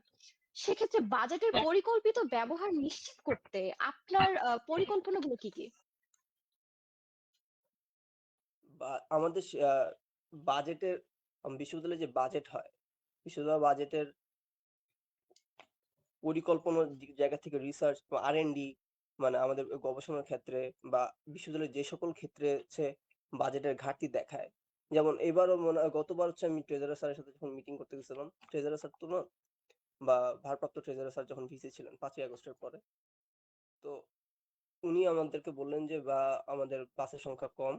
সেক্ষেত্রে বাজেটের পরিকল্পিত ব্যবহার নিশ্চিত করতে আপনার পরিকল্পনাগুলো কি কি? বা আমাদের বাজেটের, বিশ্ববিদ্যালয়ে যে বাজেট হয়, বিশ্ববিদ্যালয় বাজেটের পরিকল্পনার জায়গা থেকে রিসার্চ বা R&D, মানে আমাদের গবেষণার ক্ষেত্রে বা বিশ্ববিদ্যালয়ের যে সকল ক্ষেত্রে হচ্ছে বাজেটের ঘাটতি দেখায়। যেমন এবারও গতবার হচ্ছে আমি ট্রেজারার স্যারের সাথে যখন মিটিং করতে গেছিলাম, ট্রেজারার স্যার তো না, বা ভারপ্রাপ্ত ট্রেজারার স্যার যখন ভিসি ছিলেন 5ই আগস্টের পরে, তো উনি আমাদেরকে বললেন যে আমাদের বাসের সংখ্যা কম,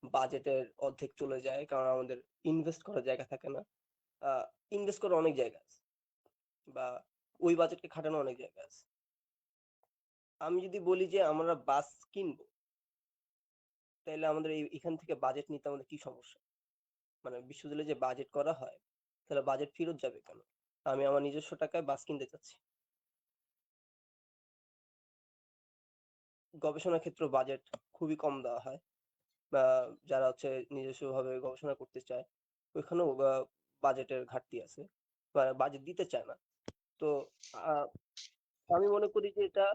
বাজেটের অর্ধেক চলে যায়, কারণ আমাদের ইনভেস্ট করার জায়গা থাকে না। ইনভেস্ট করার অনেক জায়গা আছে, বা ওই বাজেটকে খাটানো অনেক জায়গা আছে। আমি যদি বলি যে আমরা বাস কিনবো, তাহলে আমাদের এখান থেকে বাজেট নিতে আমাদের কি সমস্যা? মানে বিশ্ববিদ্যালয়ে যে বাজেট করা হয়, তাহলে বাজেট ফেরত যাবে কেন? আমি আমার নিজস্ব টাকায় বাস কিনতে চাচ্ছি। গবেষণা ক্ষেত্রে বাজেট খুবই কম দেওয়া হয়, বা যারা হচ্ছে নিজস্বভাবে গবেষণা করতে চায়, ওইখানেও বাজেটের ঘাটতি আছে, বা বাজেট দিতে চায় না। তো আহ, আমি মনে করি যে এটা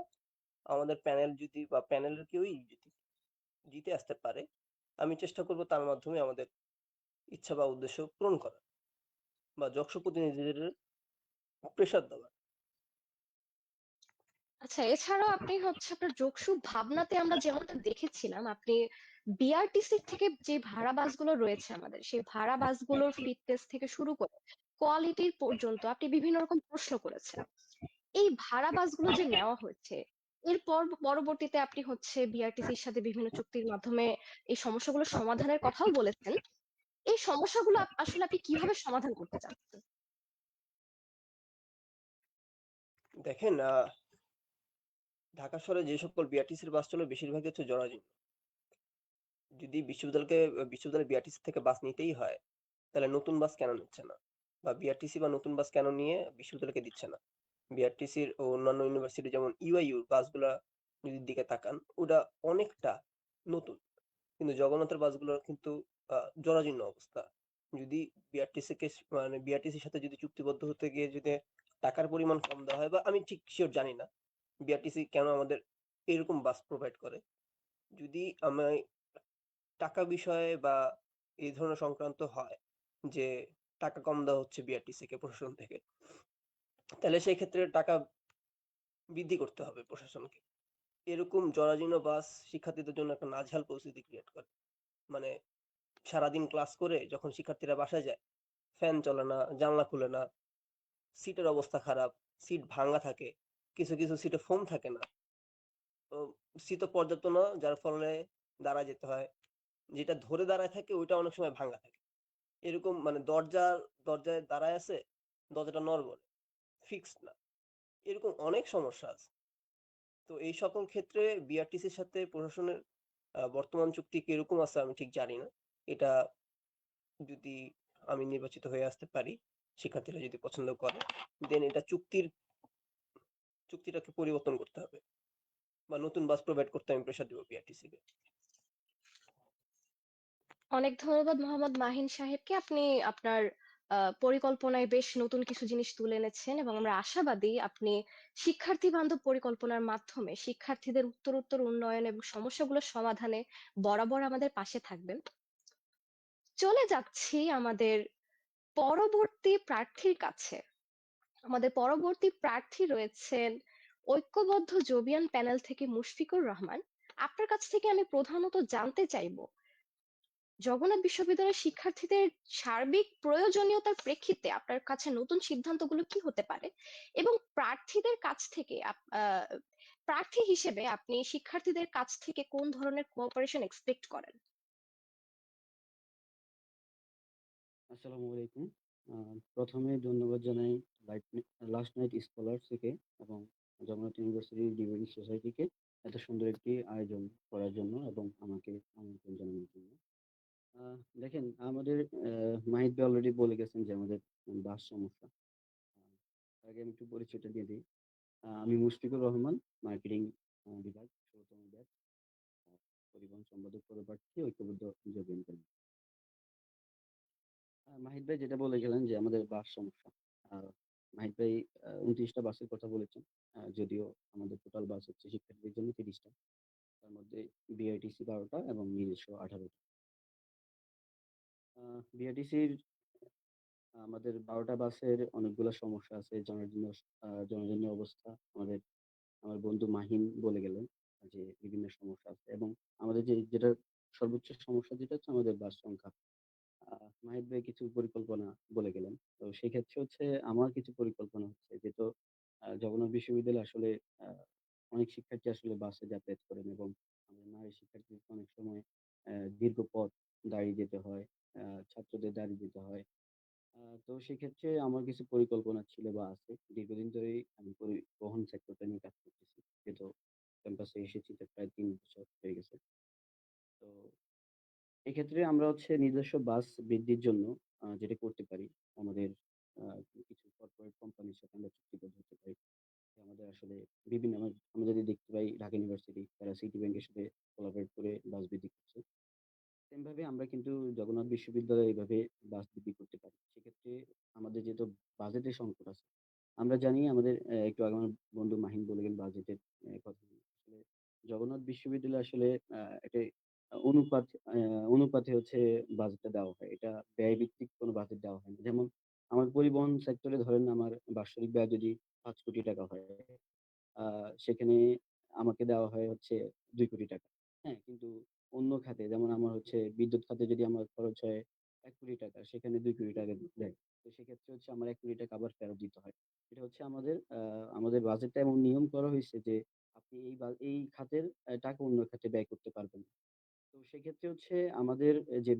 আমাদের প্যানেল যদি বা প্যানেলের কেউই যদি জিতে আসতে পারে, আমি চেষ্টা করব তার মাধ্যমে আমাদের ইচ্ছা বা উদ্দেশ্য পূরণ করা, বা যক্ষ প্রতিনিধিদের প্রেশার দেওয়া। আচ্ছা, এছাড়াও আপনি হচ্ছে আপনার যোগসুখ ভাবনাতে আমরা যেমনটা দেখেছিলাম, আপনি বিআরটিসি থেকে যে ভাড়া বাসগুলো রয়েছে আমাদের, সেই ভাড়া বাসগুলোর ফিটনেস থেকে শুরু করে কোয়ালিটির পর্যন্ত আপনি বিভিন্ন রকম প্রশ্ন করেছেন। এই ভাড়া বাসগুলো যে নেওয়া হয়েছে, এরপর পরবর্তীতে আপনি হচ্ছে বিআরটিসির সাথে বিভিন্ন চুক্তির মাধ্যমে এই সমস্যাগুলো সমাধানের কথাও বলেছেন। এই সমস্যাগুলো আসলে আপনি কিভাবে সমাধান করতে চাচ্ছেন? দেখেন, ঢাকা শহরে যে সকল বিআরটিসির বাস চলে বেশিরভাগই হচ্ছে জরাজীর্ণ। যদি বিশ্ববিদ্যালয় বিআরটিসি থেকে বাস নিতেই হয়, তাহলে নতুন বাস কেন নিচ্ছে না, বা বিআরটিসি বা নতুন বাস কেন নিয়ে বিশ্ববিদ্যালয়কে দিচ্ছে না? বিআরটিসির ও অন্যান্য ইউনিভার্সিটি যেমন ইউআইইউ বাসগুলা যদি দিকে তাকান, ওটা অনেকটা নতুন, কিন্তু জগন্নাথের বাসগুলোর কিন্তু জরাজীর্ণ অবস্থা। যদি বিআরটিসি কে মানে বিআরটিসির সাথে যদি চুক্তিবদ্ধ হতে গিয়ে যদি টাকার পরিমাণ কম দেওয়া হয়, বা আমি ঠিক শিওর জানি না বিআরটিসি কেন আমাদের এরকম বাস প্রোভাইড করে। যদি আমি টাকা বিষয়ে বা এই ধরনের সংক্রান্ত হয় যে টাকা কম দেওয়া হচ্ছে বিআরটিসি কে প্রশাসন থেকে, তাহলে সেই ক্ষেত্রে টাকা বৃদ্ধি করতে হবে প্রশাসনকে। এরকম জরাজীর্ণ বাস শিক্ষার্থীদের জন্য একটা নাজেহাল পরিস্থিতি ক্রিয়েট করে। মানে সারাদিন ক্লাস করে যখন শিক্ষার্থীরা বাসায় যায়, ফ্যান চলে না, জানলা খুলে না, সিটের অবস্থা খারাপ, সিট ভাঙা থাকে, কিছু কিছু সিটে ফোম থাকে না, তো সিটও পর্যাপ্ত না, যার ফলে দাঁড়ায় যেতে হয়। যেটা ধরে দাঁড়ায় থাকে ওইটা অনেক সময় ভাঙা থাকে। এরকম মানে দরজায় দাঁড়ায় আছে, দরজাটা নড়বড়ে, ফিক্সড না, এরকম অনেক সমস্যা আছে। তো এই সকল ক্ষেত্রে বিআরটিসির সাথে প্রশাসনের বর্তমান চুক্তি কিরকম আছে আমি ঠিক জানি না। এটা যদি আমি নির্বাচিত হয়ে আসতে পারি, শিক্ষার্থীরা যদি পছন্দ করে, দেন এটা চুক্তিটাকে পরিবর্তন করতে হবে, বা নতুন বাস প্রোভাইড করতে আমি প্রেশার দেবো বিআরটিসি কে। অনেক ধন্যবাদ মোহাম্মদ মাহিন সাহেবকে। আপনি আপনার পরিকল্পনায় বেশ নতুন কিছু জিনিস তুলে এনেছেন, এবং আমরা আশাবাদী আপনি শিক্ষার্থী বান্ধব পরিকল্পনার মাধ্যমে শিক্ষার্থীদের উত্তরোত্তর উন্নয়ন এবং সমস্যাগুলোর সমাধানে বরাবর আমাদের পাশে থাকবেন। চলে যাচ্ছি আমাদের পরবর্তী প্রার্থীর কাছে। আমাদের পরবর্তী প্রার্থী রয়েছেন ঐক্যবদ্ধ জবিয়ান প্যানেল থেকে মুশফিকুর রহমান। আপনার কাছ থেকে আমি প্রধানত জানতে চাইবো, জগন্নাথ বিশ্ববিদ্যালয়ের শিক্ষার্থীদের সার্বিক প্রয়োজনীয়তার প্রেক্ষিতে আপনার কাছে নতুন সিদ্ধান্তগুলো কি হতে পারে, এবং প্রার্থীদের কাছ থেকে প্রার্থী হিসেবে আপনি শিক্ষার্থীদের কাছ থেকে কোন ধরনের কোঅপারেশন এক্সপেক্ট করেন? আসসালামু আলাইকুম। প্রথমে ধন্যবাদ জানাই লাস্ট নাইট স্কলার্স থেকে এবং জগন্নাথ ইউনিভার্সিটি ডিবেটিং সোসাইটিকে এত সুন্দর একটি আয়োজন করার জন্য এবং আমাকে আমন্ত্রণ জানানোর জন্য। দেখেন, আমাদের মাহিদ ভাই অলরেডি বলে গেছেন যে আমাদের বাস সমস্যা। আহ, তার আগে আমি একটু পরিচয়টা দিয়ে দিই। আমি মুশফিকুর রহমান, মার্কেটিং বিভাগ, ১৬তম ব্যাচ, পরিবহন সম্পাদক পদপ্রার্থী, ঐক্যবদ্ধ জবিন। মাহিদ ভাই যেটা বলে গেলেন যে আমাদের বাস সমস্যা। আহ, মাহিদ ভাই ২৯টা বাসের কথা বলেছেন। যদিও আমাদের টোটাল বাস হচ্ছে শিক্ষার্থীদের জন্য ৩০টা, তার মধ্যে বিআরটিসি ১২টা এবং নিজস্ব 18টা। বিআরটিসির আমাদের ১২টা বাসের অনেকগুলো সমস্যা আছে, জনাজীর্ণ অবস্থা। আমার বন্ধু মাহিন বলে গেলেন যে বিভিন্ন সমস্যা আছে, এবং আমাদের যেটা সর্বোচ্চ সমস্যা যেটা হচ্ছে আমাদের বাস সংখ্যা। মাহিদ ভাই কিছু পরিকল্পনা বলে গেলেন। তো সেক্ষেত্রে হচ্ছে আমার কিছু পরিকল্পনা হচ্ছে যেহেতু জগন্নাথ বিশ্ববিদ্যালয়ে আসলে আ অনেক শিক্ষার্থী আসলে বাসে যাতায়াত করেন এবং আমাদের নারী শিক্ষার্থীদের অনেক সময় দীর্ঘ পথ দাঁড়িয়ে যেতে হয়। আ ছাত্রদের দাঁড়িয়ে যেতে হয়। তো সেক্ষেত্রে আমার কিছু পরিকল্পনা ছিল বা আছে। দীর্ঘদিন ধরেই আমি পরিবহন সেক্টরটা নিয়ে কাজ করতেছি। যেহেতু ক্যাম্পাসে এসেছি তো প্রায় ৩ বছর হয়ে গেছে। তো এক্ষেত্রে আমরা হচ্ছে নিজস্ব বাস বৃদ্ধির জন্য যেটা করতে পারি, আমাদের আ কিছু কর্পোরেট কোম্পানির সাথে আমরা চুক্তিবদ্ধ হতে পারি। যে আমাদের আসলে বিভিন্ন আমরা যদি দেখতে পাই ঢাকা ইউনিভার্সিটি তারা সিটি ব্যাংকের সাথে কোলাবরেট করে বাস বৃদ্ধি করছে। সেম ভাবে আমরা কিন্তু জগন্নাথ বিশ্ববিদ্যালয়ে এভাবে বাস বৃদ্ধি করতে পারি। সেক্ষেত্রে আমাদের যেহেতু বাজেটের সংকট আছে। আমরা জানি আমাদের একটু আগে আমার বন্ধু মাহিন বলে গেলেন বাজেটের কথা। আসলে জগন্নাথ বিশ্ববিদ্যালয়ে আসলে একটা অনুপাত অনুপাতে হচ্ছে বাজেটটা দেওয়া হয়। এটা ব্যয়ভিত্তিক কোনো বাজেট দেওয়া হয় না। যেমন আমার পরিবহন সেক্টরে ধরেন আমার বাৎসরিক ব্যয় যদি ৳৫,০০,০০,০০০ হয়, আ সেখানে আমাকে দেওয়া হয় হচ্ছে ৳২,০০,০০,০০০। হ্যাঁ? কিন্তু অন্য খাতে যেমন আমার হচ্ছে বিদ্যুৎ খাতে যদি আমার খরচ হয় ৳১,০০,০০,০০০ সেখানে ৳২,০০,০০,০০০ দেয়। তো সেক্ষেত্রে হচ্ছে আমার ৳১,০০,০০০ আবার ফেরত দিতে হয়। এটা হচ্ছে আমাদের বাজেটটা এমন নিয়ম করা হইছে যে আপনি এই খাতের টাকা অন্য খাতে ব্যয় করতে পারবেন না। তো সেক্ষেত্রে হচ্ছে আমাদের যে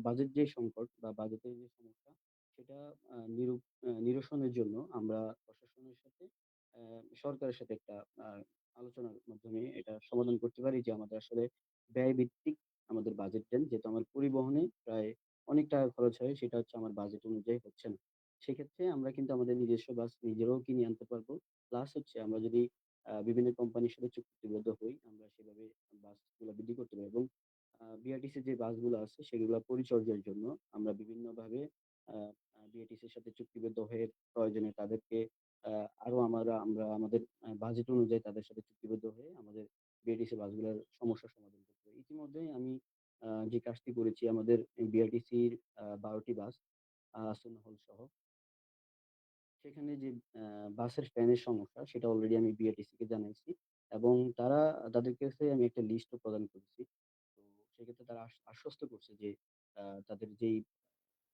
বাজেট যে সংকট বা বাজেটের যে সমস্যা সেটা আ নিরূপ নিরসনের জন্য আমরা প্রশাসনের সাথে সরকারের সাথে একটা আ আলোচনার মাধ্যমে এটা সমাধান করতে পারি যে আমাদের আসলে ব্যয়ভিত্তিক আমাদের বাজেট দেন। যেহেতু আমার পরিবহনে প্রায় অনেক টাকা খরচ হয় সেটা হচ্ছে আমার বাজেট অনুযায়ী হচ্ছে না। সেক্ষেত্রে আমরা কিন্তু আমাদের নিজস্ব বাস নিজেরাও কিনে আনতে পারবো। প্লাস হচ্ছে আমরা যদি বিভিন্ন কোম্পানির সাথে চুক্তিবদ্ধ হই, আমরা সেভাবে বাসগুলা বৃদ্ধি করতে পারি এবং বিআরটিসির যে বাসগুলো আছে সেগুলা পরিচর্যার জন্য আমরা বিভিন্নভাবে আ আ বিআরটিসির সাথে চুক্তিবদ্ধ হয়ে প্রয়োজনে তাদেরকে আ আরো আমরা আমাদের বাজেট অনুযায়ী তাদের সাথে চুক্তিবদ্ধ হয়ে আমাদের বিআরটিসি বাসগুলার সমস্যার সমাধান করতে পারি। ইতিমধ্যেই আমি যে কাজটি করেছি আমাদের বিআরটিসির ১২ টি বাস আসন্ন হল সহ সেখানে যে আ বাসের ফ্যানের সমস্যা সেটা অলরেডি আমি বিআরটিসি কে জানাইছি এবং তাদের কাছে আমি একটা লিস্টও প্রদান করেছি। তো সেক্ষেত্রে তারা আশ্বস্ত করছে যে তাদের যেই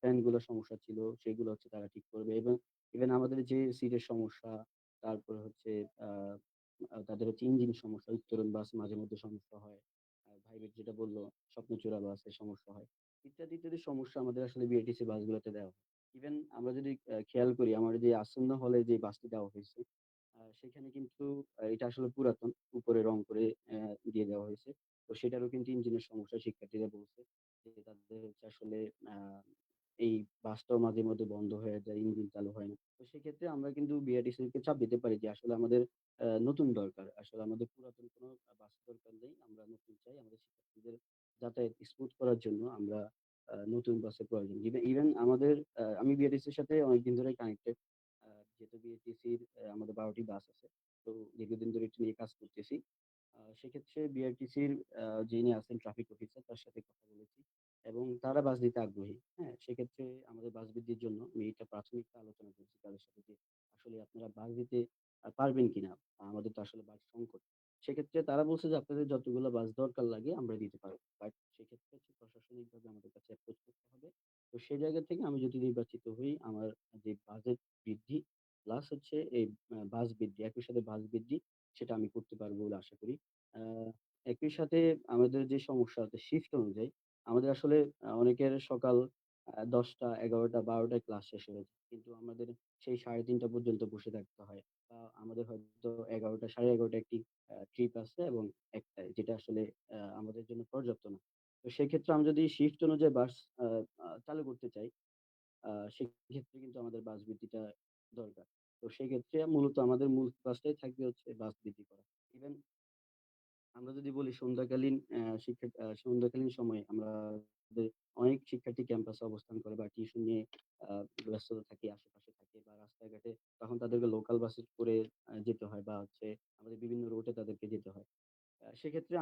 ফ্যান গুলোর সমস্যা ছিল সেগুলো হচ্ছে তারা ঠিক করবে এবং ইভেন আমাদের যে সিটের সমস্যা, তারপরে হচ্ছে আ আ তাদের হচ্ছে ইঞ্জিন সমস্যা, উত্তরণ বাস মাঝে মধ্যে সমস্যা হয়। ভাইব্রেট যেটা বলল, স্বপ্নচূড়া বাসের সমস্যা হয়। ইত্যাদি সমস্যা আমাদের আসলে বিআরটিসি বাসগুলোতে দেওয়া হয়। ইভেন আমরা যদি খেয়াল করি আমার যে আসন্ন হলে যে বাসটি দেওয়া হয়েছে, সেখানে কিন্তু এটা আসলে পুরাতন। উপরে রং করে দিয়ে দেওয়া হয়েছে। তো সেটারও কিন্তু ইঞ্জিনের সমস্যা শিক্ষার্থীরা বলছে যে তাদের হচ্ছে আসলে আ এই বাসটাও মাঝে মধ্যে বন্ধ হয়ে যায়, ইঞ্জিন চালু হয় না। তো সেক্ষেত্রে আমরা কিন্তু বিআরটিসিকে চাপ দিতে পারি যে আসলে আমাদের নতুন দরকার। আসলে আমাদের পুরাতন কোনো বাস দরকার নেই। আমরা নতুন চাই। আমাদের শিক্ষার্থীদের যাতায়াত স্মুথ করার জন্য আমরা নতুন বাসের প্রয়োজন। ইভেন আমাদের আমি বিআরটিসির সাথে অনেকদিন ধরে কানেক্টেড। যেহেতু বিআরটিসির আমাদের ১২ টি বাস আছে। তো দীর্ঘদিন ধরে এটা নিয়ে কাজ করতেছি। সেক্ষেত্রে বিআরটিসির যিনি আছেন ট্রাফিক অফিসার তার সাথে কথা বলেছি এবং তারা বাস দিতে আগ্রহী। হ্যাঁ? সেক্ষেত্রে আমাদের বাস বৃদ্ধির জন্য আমি এটা প্রাথমিক আলোচনা করেছি তাদের সাথে যে আসলে আপনারা বাস দিতে পারবেন কিনা? আমাদের তো আসলে বাস সংকট। সেক্ষেত্রে তারা বলছে যে আপনাদের যতগুলো বাস দরকার লাগে আমরা দিতে পারব। বাট সেক্ষেত্রে হচ্ছে প্রশাসনিকভাবে আমাদের কাছে অ্যাপ্রোচ করতে হবে। তো সেই জায়গা থেকে আমি যদি নির্বাচিত হই আমার যে বাজেট বৃদ্ধি প্লাস হচ্ছে এই বাস বৃদ্ধি, একই সাথে বাস বৃদ্ধি সেটা আমি করতে পারবো বলে আশা করি। আ একই সাথে আমাদের যে সমস্যা হচ্ছে শিফট অনুযায়ী আমাদের আসলে অনেকের সকাল ১০টা, ১১টা, ১২টায় ক্লাস শেষ হয়ে যায়। কিন্তু আমাদের সেই ৩:৩০ পর্যন্ত বসে থাকতে হয়। আমাদের হয়তো ১১টা, ১১:৩০ একটি ট্রিপ আছে এবং ১টায় যেটা আসলে আমাদের জন্য পর্যাপ্ত না। তো সেক্ষেত্রে আমি যদি শিফট অনুযায়ী বাস আ আ চালু করতে চাই, সেক্ষেত্রে কিন্তু আমাদের বাস বৃদ্ধিটা দরকার। তো সেক্ষেত্রে মূলত আমাদের মূল কাজটাই থাকবে হচ্ছে বাস বৃদ্ধি করা। ইভেন আমরা যদি বলি সন্ধ্যাকালীন সময়ে আমাদের অনেক শিক্ষার্থী ক্যাম্পাসে অবস্থান করে বা টিউশন নিয়ে আ ব্যস্ততা থাকে, আশেপাশে থাকে বা রাস্তাঘাটে তখন তাদেরকে লোকাল বাসে করে যেতে হয় বা হচ্ছে আমাদের বিভিন্ন রুটে তাদেরকে যেতে হয়। সেক্ষেত্রে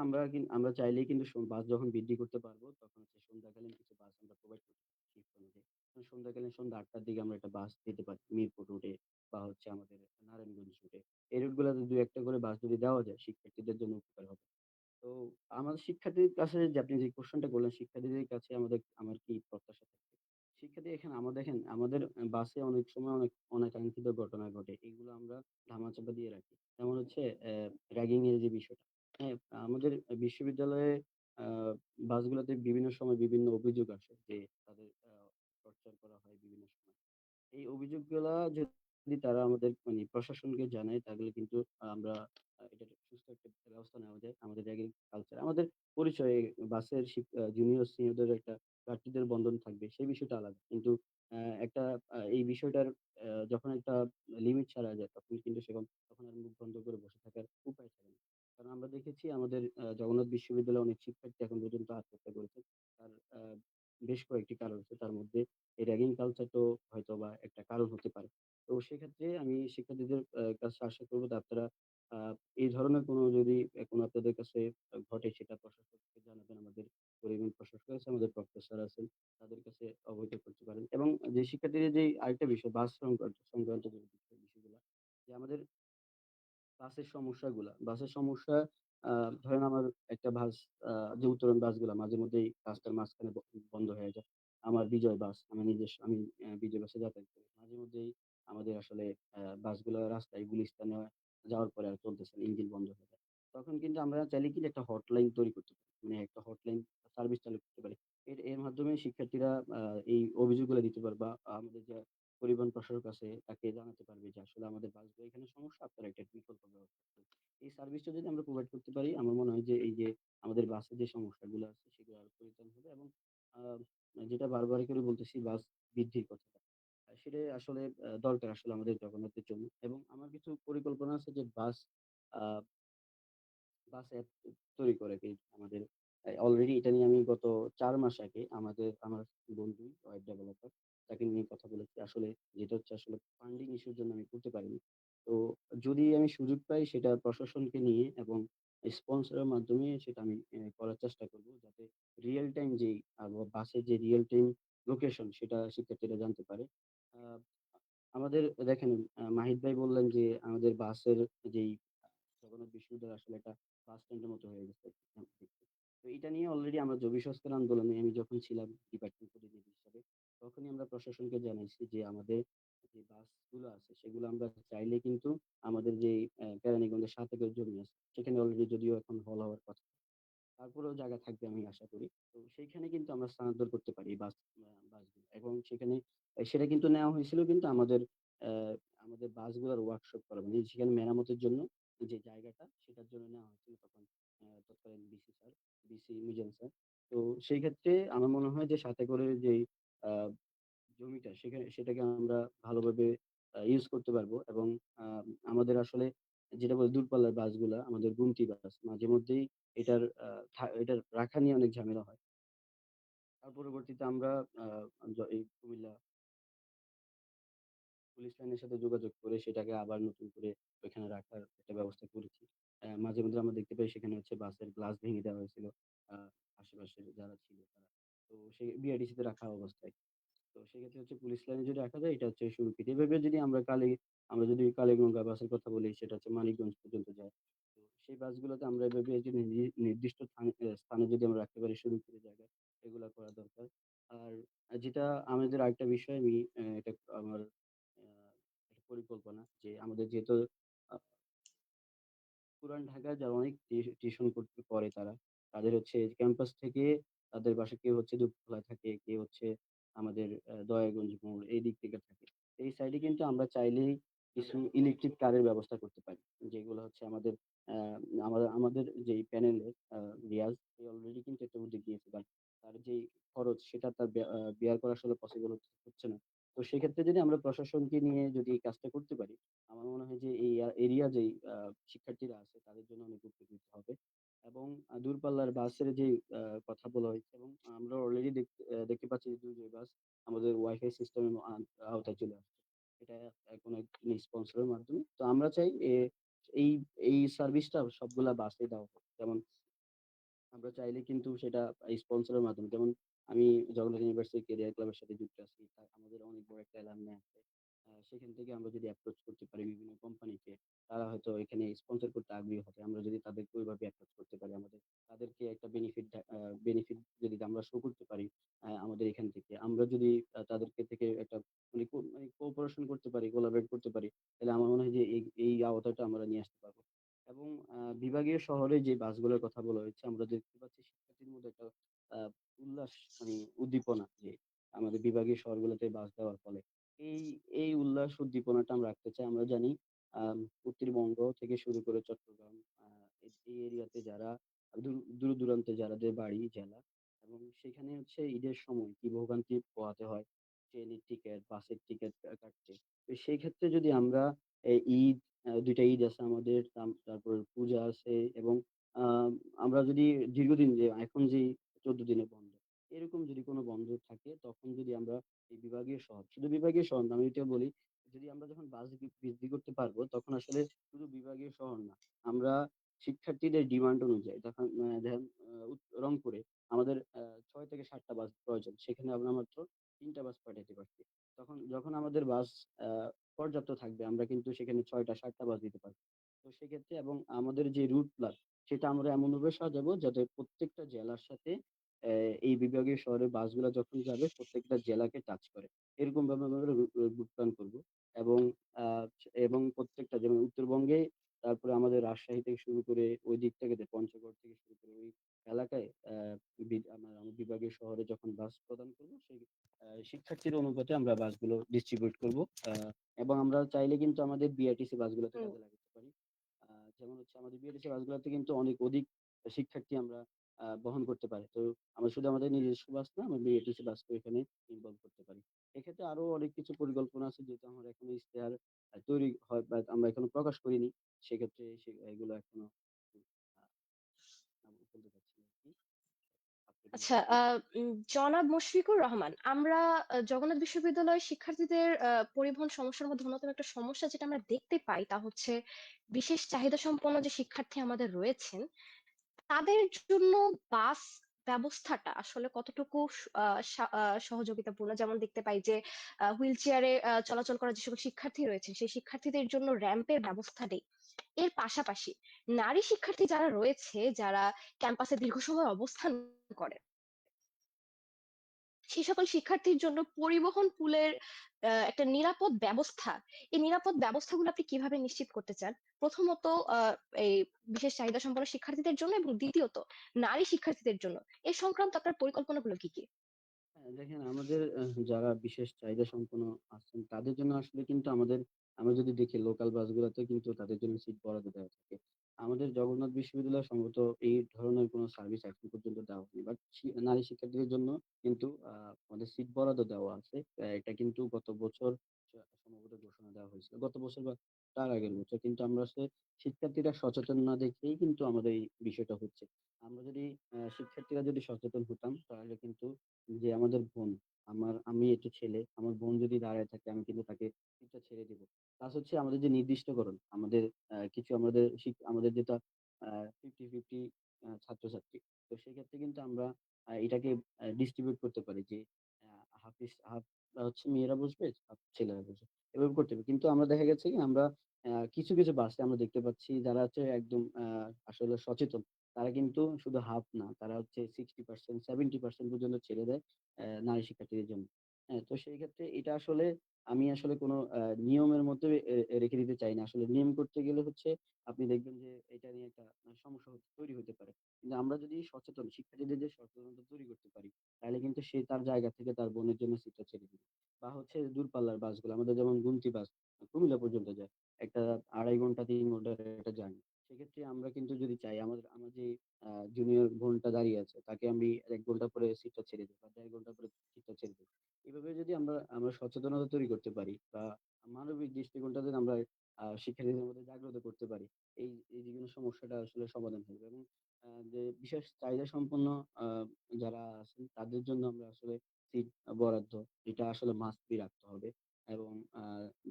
আমরা চাইলেই কিন্তু বাস যখন বৃদ্ধি করতে পারবো, তখন হচ্ছে সন্ধ্যাকালীন কিছু বাস আমরা প্রোভাইড করতে পারি শিফট অনুযায়ী। সন্ধ্যাকালীন সন্ধ্যা ৮ টার দিকে আমরা একটা বাস দিতে পারি মিরপুর রুটে বা হচ্ছে আমাদের নারায়ণগঞ্জ রুটে। এই রুটগুলাতে ২-১ টা করে বাস যদি দেওয়া যায় শিক্ষার্থীদের জন্য উপকার হবে। তো আমাদের শিক্ষার্থীদের কাছে যে আপনি যে কোয়েশ্চেনটা করলেন, শিক্ষার্থীদের কাছে আমার কি প্রত্যাশা থাকবে? শিক্ষার্থী এখানে দেখেন আমাদের বাসে অনেক সময় অনাকাঙ্ক্ষিত ঘটনা ঘটে। এগুলো আমরা ধামাচাপা দিয়ে রাখি। যেমন হচ্ছে র্যাগিং এর যে বিষয়টা। হ্যাঁ? আমাদের বিশ্ববিদ্যালয়ে আ বাসগুলোতে বিভিন্ন সময় বিভিন্ন অভিযোগ আসে যে তাদের টর্চার করা হয় বিভিন্ন সময়। এই অভিযোগগুলা যদি তারা আমাদের প্রশাসনকে জানায় তাহলে কিন্তু আমরা এটার সুস্থ একটা ব্যবস্থা নেওয়া যায়। আমাদের র্যাগিং কালচার আমাদের পরিচয়ে বাসের জুনিয়র সিনিয়রদের একটা ভ্রাতৃত্বের বন্ধন থাকবে সেই বিষয়টা আলাদা। কিন্তু একটা এই বিষয়টার যখন একটা লিমিট ছাড়া যায় তখন আর মুখ বন্ধ করে বসে থাকার উপায় থাকে না। কারণ আমরা দেখেছি আমাদের জগন্নাথ বিশ্ববিদ্যালয়ে অনেক শিক্ষার্থী এখন পর্যন্ত আত্মহত্যা করেছে। তার বেশ কয়েকটি কারণ আছে। তার মধ্যে এই র্যাগিং কালচার তো হয়তোবা একটা কারণ হতে পারে। তো সেক্ষেত্রে আমি শিক্ষার্থীদের কাছে আশা করব যে আপনারা আ এই ধরনের যদি কোনো আপনাদের কাছে ঘটে সেটা প্রশাসককে জানাবেন। আমাদের পরিবহন প্রশাসক আছে, আমাদের প্রফেসর আছেন। তাদের কাছে অবহিত করতে পারেন এবং যে শিক্ষার্থীদের আরেকটা বিষয় বাস সংক্রান্ত যে বিষয়গুলা যে আমাদের বাসের সমস্যা আ ধরেন আমার একটা বাস আ যে উত্তরণ বাসগুলা মাঝে মধ্যেই রাস্তার মাঝখানে বন্ধ হয়ে যায়। আমার বিজয় বাস আমি বিজয় বাসে যাতায়াত করি। মাঝে মধ্যেই আমাদের আসলে বাসগুলা রাস্তায় গুলিস্তানে যাওয়ার পরে আর চলতেছে না, ইঞ্জিন বন্ধ হয়ে যায়। তখন কিন্তু আমরা চাইলে কি একটা হটলাইন তৈরি করতে পারি। একটা হটলাইন সার্ভিস চালু করতে পারি। এর মাধ্যমে শিক্ষার্থীরা এই অভিযোগগুলো দিতে পারবে বা আমাদের যে পরিবহন প্রশাসক আছে তাকে জানাতে পারবে যে আসলে আমাদের বাসগুলো এখানে সমস্যা, আপনারা একটা বিকল্প ব্যবস্থা করুন। এই সার্ভিসটা যদি আমরা প্রোভাইড করতে পারি আমার মনে হয় যে এই যে আমাদের বাসের যে সমস্যাগুলো আছে সেগুলো আরো পরিত্রাণ হবে এবং আ যেটা বারবার করে বলতেছি বাস বৃদ্ধির কথাটা। সেটাই আসলে দরকার আসলে আমাদের জগন্নাথের জন্য এবং আমার কিছু পরিকল্পনা আছে যে আ বাস অ্যাপ তৈরি করে আমাদের অলরেডি এটা নিয়ে আমি গত ৪ মাস আগে আমার বন্ধু ওয়েব ডেভেলপার তাকে নিয়ে কথা বলেছি। আসলে যেটা হচ্ছে আসলে ফান্ডিং ইস্যুর জন্য আমি করতে পারিনি। তো যদি আমি সুযোগ পাই সেটা প্রশাসনকে নিয়ে এবং স্পন্সরের মাধ্যমে সেটা আমি করার চেষ্টা করব। যাতে রিয়াল টাইম যেই বাসের যে রিয়াল টাইম লোকেশন সেটা শিক্ষার্থীরা জানতে পারে। আ আমাদের দেখেন মাহিত ভাই বললেন যে আমাদের বাসের যেই জগন্নাথ বিশ্ববিদ্যালয় আসলে একটা বাস স্ট্যান্ডের মতো হয়ে গেছে দেখতে। তো এটা নিয়ে অলরেডি আমরা জবি সংস্কার আন্দোলনে আমি যখন ছিলাম ডিপার্টমেন্ট প্রতিনিধি হিসাবে, তখনই আমরা প্রশাসনকে জানাইছি যে আমাদের যে বাসগুলো আছে সেগুলো আমরা চাইলে কিন্তু আমাদের যে কেরানীগঞ্জের ৭ একর জমি আছে সেখানে অলরেডি যদিও এখন হল হওয়ার কথা। তারপরেও জায়গা থাকবে আমি আশা করি। তো সেইখানে কিন্তু আমরা স্থানান্তর করতে পারি বাসগুলো এবং সেখানে সেটা কিন্তু নেওয়া হয়েছিল কিন্তু অ্যা আমাদের বাসগুলোর ওয়ার্কশপ করা মানে সেখানে মেরামতের জন্য যে জায়গাটা সেটার জন্য নেওয়া হয়েছিল তখন তৎকালীন বিসি মিজান স্যার। তো সেই ক্ষেত্রে আমার মনে হয় যে সাথে করে যেই আ জমিটা সেটাকে আমরা ভালোভাবে ইউজ করতে পারবো এবং আ আমাদের আসলে যেটা বলে দূরপাল্লার বাসগুলা আমাদের গুমটি বাস মাঝেমধ্যেই এটার রাখা নিয়ে অনেক ঝামেলা হয়। তার পরবর্তীতে আমরা আ এই কুমিল্লা পুলিশ লাইনের সাথে যোগাযোগ করে সেটাকে আবার নতুন করে ওইখানে রাখার একটা ব্যবস্থা করেছি। মাঝে মধ্যে আমরা দেখতে পাই সেখানে হচ্ছে বাসের গ্লাস ভেঙে দেওয়া হয়েছিল। আ আশেপাশের যারা ছিল তারা। তো বিআরটিসিতে রাখা অবস্থায়। তো সেক্ষেত্রে হচ্ছে পুলিশ লাইনে যদি রাখা যায় এটা হচ্ছে সুরক্ষিত। এভাবে যদি আমরা যদি কালীগঙ্গা বাসের কথা বলি সেটা হচ্ছে মানিকগঞ্জ পর্যন্ত যায়। তো সেই বাসগুলোতে আমরা এভাবে যে নির্দিষ্ট স্থানে যদি আমরা রাখতে পারি সুরক্ষিত জায়গায় এগুলা করা দরকার। আর যেটা আমাদের আরেকটা বিষয় আমি এটা আমার আ একটা পরিকল্পনা যে আমাদের যেহেতু আ পুরান ঢাকায় যারা অনেক টিউশন করে তারা। তাদের হচ্ছে ক্যাম্পাস থেকে তাদের বাসা কেউ হচ্ছে দুপতলায় থাকে, কেউ হচ্ছে আমাদের দয়াগঞ্জ মোড় এই দিক থেকে থাকে। এই সাইডে কিন্তু আমরা চাইলেই কিছু ইলেকট্রিক কারের ব্যবস্থা করতে পারি। যেগুলো হচ্ছে আ আমাদের যেই প্যানেলের রিয়াজ সে অলরেডি কিন্তু একটা উদ্যোগ নিয়েছে। বাট তার যেই খরচ সেটা তার বেয়ার করা আসলে পসিবল হচ্ছে না। তো সেক্ষেত্রে যদি আমরা প্রশাসনকে নিয়ে যদি এই কাজটা করতে পারি আমার মনে হয় যে এই এরিয়া যেই শিক্ষার্থীরা আছে তাদের জন্য অনেক উপকৃত হবে এবং দূরপাল্লার বাসের যে কথা বলা হয়েছে এবং আমরা অলরেডি দেখতে পাচ্ছি যে ২ বাস আমাদের ওয়াইফাই সিস্টেমের আওতায় চলে আসছে। এটা কোনো এক স্পন্সরের মাধ্যমে। তো আমরা চাই এই এই সার্ভিসটা সবগুলা বাসে দেওয়া হোক। যেমন আমরা চাইলে কিন্তু সেটা স্পন্সরের মাধ্যমে যেমন আমি জগন্নাথ ইউনিভার্সিটি ক্যারিয়ার ক্লাবের সাথে যুক্ত আছি। আমাদের অনেক বড় একটা অ্যালুমনাই আছে। সেখান থেকে আমরা যদি অ্যাপ্রোচ করতে পারি বিভিন্ন কোম্পানিকে, তারা হয়তো এখানে স্পন্সর করতে আগ্রহী হবে। আমরা যদি তাদেরকে ওইভাবে অ্যাপ্রোচ করতে পারি, তাদেরকে একটা বেনিফিট যদি আমরা শো করতে পারি, আমাদের এখান থেকে। আমরা যদি তাদেরকে থেকে একটা মানে কোঅপারেশন করতে পারি, কোলাবরেট করতে পারি, তাহলে আমার মনে হয় যে এই আওতাটা আমরা নিয়ে আসতে পারবো। এবং বিভাগীয় শহরে যে বাসগুলোর কথা বলা হয়েছে, আমরা দেখতে পাচ্ছি শিক্ষার্থীর মধ্যে একটা আ উল্লাস, মানে উদ্দীপনা, যে আমাদের বিভাগীয় শহরগুলোতে বাস দেওয়ার ফলে। এই এই উল্লাস উদ্দীপনাটা আমরা রাখতে চাই। আমরা জানি উত্তরবঙ্গ থেকে শুরু করে চট্টগ্রাম, আ এই এরিয়াতে যারা দূর-দূরান্তে যাদের বাড়ি, জেলা, এবং সেখানে হচ্ছে ঈদের সময় কি ভোগান্তি পোহাতে হয় ট্রেনের টিকেট, বাসের টিকেট কাটতে। তো সেই ক্ষেত্রে যদি আমরা ঈদ, ২ টা ঈদ আছে আমাদের, তারপর পূজা আছে, এবং আ আমরা যদি দীর্ঘদিন, যে এখন যে ১৪ দিনের বন্ধ, এরকম যদি কোনো বন্ধ থাকে, তখন যদি আমরা এই বিভাগীয় শহর, শুধু বিভাগীয় শহর না, আমি এটা বলি, যদি আমরা যখন বাস বৃদ্ধি করতে পারবো, তখন আসলে শুধু বিভাগীয় শহর না, আমরা শিক্ষার্থীদের ডিমান্ড অনুযায়ী, তখন দেখেন রংপুরে আমাদের ৬ থেকে ৭ টা বাস প্রয়োজন। সেখানে আমরা মাত্র ৩ টা বাস পাঠাইতে পারছি। যখন আমাদের বাস আ পর্যাপ্ত থাকবে, আমরা কিন্তু সেখানে ৬ টা ৭ টা বাস দিতে পারব। তো সেক্ষেত্রে, এবং আমাদের যে রুট প্ল্যান, সেটা আমরা এমনভাবে সাজাবো যাতে প্রত্যেকটা জেলার সাথে এই বিভাগীয় শহরের বাসগুলা যখন যাবে, প্রত্যেকটা জেলাকে টাচ করে। এরকমভাবে আমরা রুট প্ল্যান করব। এবং আ এবং প্রত্যেকটা, যেমন উত্তরবঙ্গে, তারপরে আমাদের রাজশাহী থেকে শুরু করে ওই দিক থেকে, পঞ্চগড় থেকে শুরু করে ওই এলাকায়, আমার বিভাগীয় শহরে যখন বাস প্রদান করব, সেই শিক্ষার্থীর অনুপাতে আমরা বাসগুলো ডিস্ট্রিবিউট করব। আ এবং আমরা চাইলে কিন্তু আমাদের বিআরটিসি বাসগুলোতে হুম। কাজে লাগাতে পারি। আ যেমন হচ্ছে আমাদের বিআরটিসি বাসগুলোতে কিন্তু অনেক অধিক শিক্ষার্থী আমরা বহন করতে পারি। তো আমরা শুধু আমাদের নিজস্ব বাস না, আমরা বিআরটিসি বাসকেও এখানে ইনভলভ করতে পারি। এক্ষেত্রে আরো অনেক কিছু পরিকল্পনা আছে, যেহেতু আমার এখনো ইশতেহার তৈরি হয়, বা আমরা এখনো প্রকাশ করিনি। সেক্ষেত্রে এগুলো এখনো আ আমি বলতে চাচ্ছি না আরকি। আপনি কি আচ্ছা, জনাব মুশফিকুর রহমান, আমরা জগন্নাথ বিশ্ববিদ্যালয়ের শিক্ষার্থীদের পরিবহন সমস্যার মধ্যে অন্যতম একটা সমস্যা যেটা আমরা দেখতে পাই তা হচ্ছে বিশেষ চাহিদা সম্পন্ন যে শিক্ষার্থী আমাদের রয়েছেন তাদের জন্য বাস ব্যবস্থাটা আসলে কতটুকু সহযোগিতাপূর্ণ। যেমন দেখতে পাই যে হুইল চেয়ারে চলাচল করা যে সকল শিক্ষার্থী রয়েছে সেই শিক্ষার্থীদের জন্য র্যাম্পের ব্যবস্থা নেই। এর পাশাপাশি নারী শিক্ষার্থী যারা রয়েছে, যারা ক্যাম্পাসে দীর্ঘ সময় অবস্থান করে, সেই সকল শিক্ষার্থীর জন্য পরিবহন পুলের একটা নিরাপদ ব্যবস্থা, এই নিরাপদ ব্যবস্থাগুলো আপনি কিভাবে নিশ্চিত করতে চান? প্রথমত এই বিশেষ চাহিদা সম্পন্ন শিক্ষার্থীদের জন্য, এবং দ্বিতীয়ত নারী শিক্ষার্থীদের জন্য। এ সংক্রান্ত আপনার পরিকল্পনাগুলো কি কি? হ্যাঁ, দেখেন, আমাদের যারা বিশেষ চাহিদা সম্পন্ন আছেন, তাদের জন্য আসলে কিন্তু আমরা যদি দেখি, লোকাল বাসগুলোতে কিন্তু তাদের জন্য সিট বরাদ্দ দেওয়া থাকে। আমাদের জগন্নাথ বিশ্ববিদ্যালয় সম্ভবত এই ধরনের কোনো সার্ভিস এখন পর্যন্ত দেওয়া হয়নি। বাট নারী শিক্ষার্থীদের জন্য কিন্তু আমাদের সিট বরাদ্দ দেওয়া আছে। এটা কিন্তু গত বছর সম্ভবত ঘোষণা দেওয়া হয়েছিল। গত বছর বা তার আগের বছর। কিন্তু আমরা আসলে শিক্ষার্থীরা সচেতন না দেখেই কিন্তু আমাদের এই বিষয়টা হচ্ছে। আমরা যদি শিক্ষার্থীরা যদি সচেতন হতাম, তাহলে কিন্তু, যে আমাদের বোন, আমি একটা ছেলে, আমার বোন যদি দাঁড়ায় থাকে, আমি কিন্তু তাকে সিটটা ছেড়ে দিব। প্লাস হচ্ছে আমাদের যে নির্দিষ্টকরণ, আমাদের কিছু আমাদের যেটা 50-50 ছাত্রছাত্রী। তো সেক্ষেত্রে কিন্তু আমরা এটাকে ডিস্ট্রিবিউট করতে পারি, যে হাফ হচ্ছে মেয়েরা বসবে, হাফ ছেলেরা বসবে। এভাবে করতে হবে। কিন্তু আমরা দেখা গেছে কি, আমরা কিছু বাসে আমরা দেখতে পাচ্ছি, যারা হচ্ছে একদম আসলে সচেতন, তারা কিন্তু শুধু হাফ না, তারা হচ্ছে 60% 70% পর্যন্ত ছেড়ে দেয় নারী শিক্ষার্থীদের জন্য। হ্যাঁ? তো সেই ক্ষেত্রে এটা আসলে, আমি আসলে কোন নিয়মের মধ্যে রেখে দিতে চাই না। আসলে নিয়ম করতে গেলে হচ্ছে, আপনি দেখবেন যে এটা নিয়ে একটা সমস্যা তৈরি হতে পারে। কিন্তু আমরা যদি শিক্ষার্থীদের যে সচেতনতা তৈরি করতে পারি, তাহলে কিন্তু সে তার জায়গা থেকে তার বোনের জন্য সিটটা ছেড়ে দিবে। বা হচ্ছে দূরপাল্লার বাসগুলো, আমাদের যেমন গুমতি বাস কুমিল্লা পর্যন্ত যায়। একটা ২.৫ ঘন্টা ৩ ঘন্টার একটা জার্নি। সেক্ষেত্রে আমরা কিন্তু যদি চাই, আমার যে জুনিয়র বোনটা দাঁড়িয়ে আছে, তাকে আমি ১ ঘন্টা পরে সিটটা ছেড়ে দেব, বা ১.৫ ঘন্টা পরে সিটটা ছেড়ে দেব। এভাবে যদি আমরা সচেতনতা তৈরি করতে পারি, বা মানবিক দৃষ্টিকোণটা যদি আমরা শিক্ষার্থীদের মধ্যে জাগ্রত করতে পারি, এই যেকোনো সমস্যাটা আসলে সমাধান হবে। এবং যে বিশেষ চাহিদা সম্পন্ন আ যারা আছেন, তাদের জন্য আমরা আসলে সিট বরাদ্দ, এটা আসলে মাস্ট বি রাখতে হবে। এবং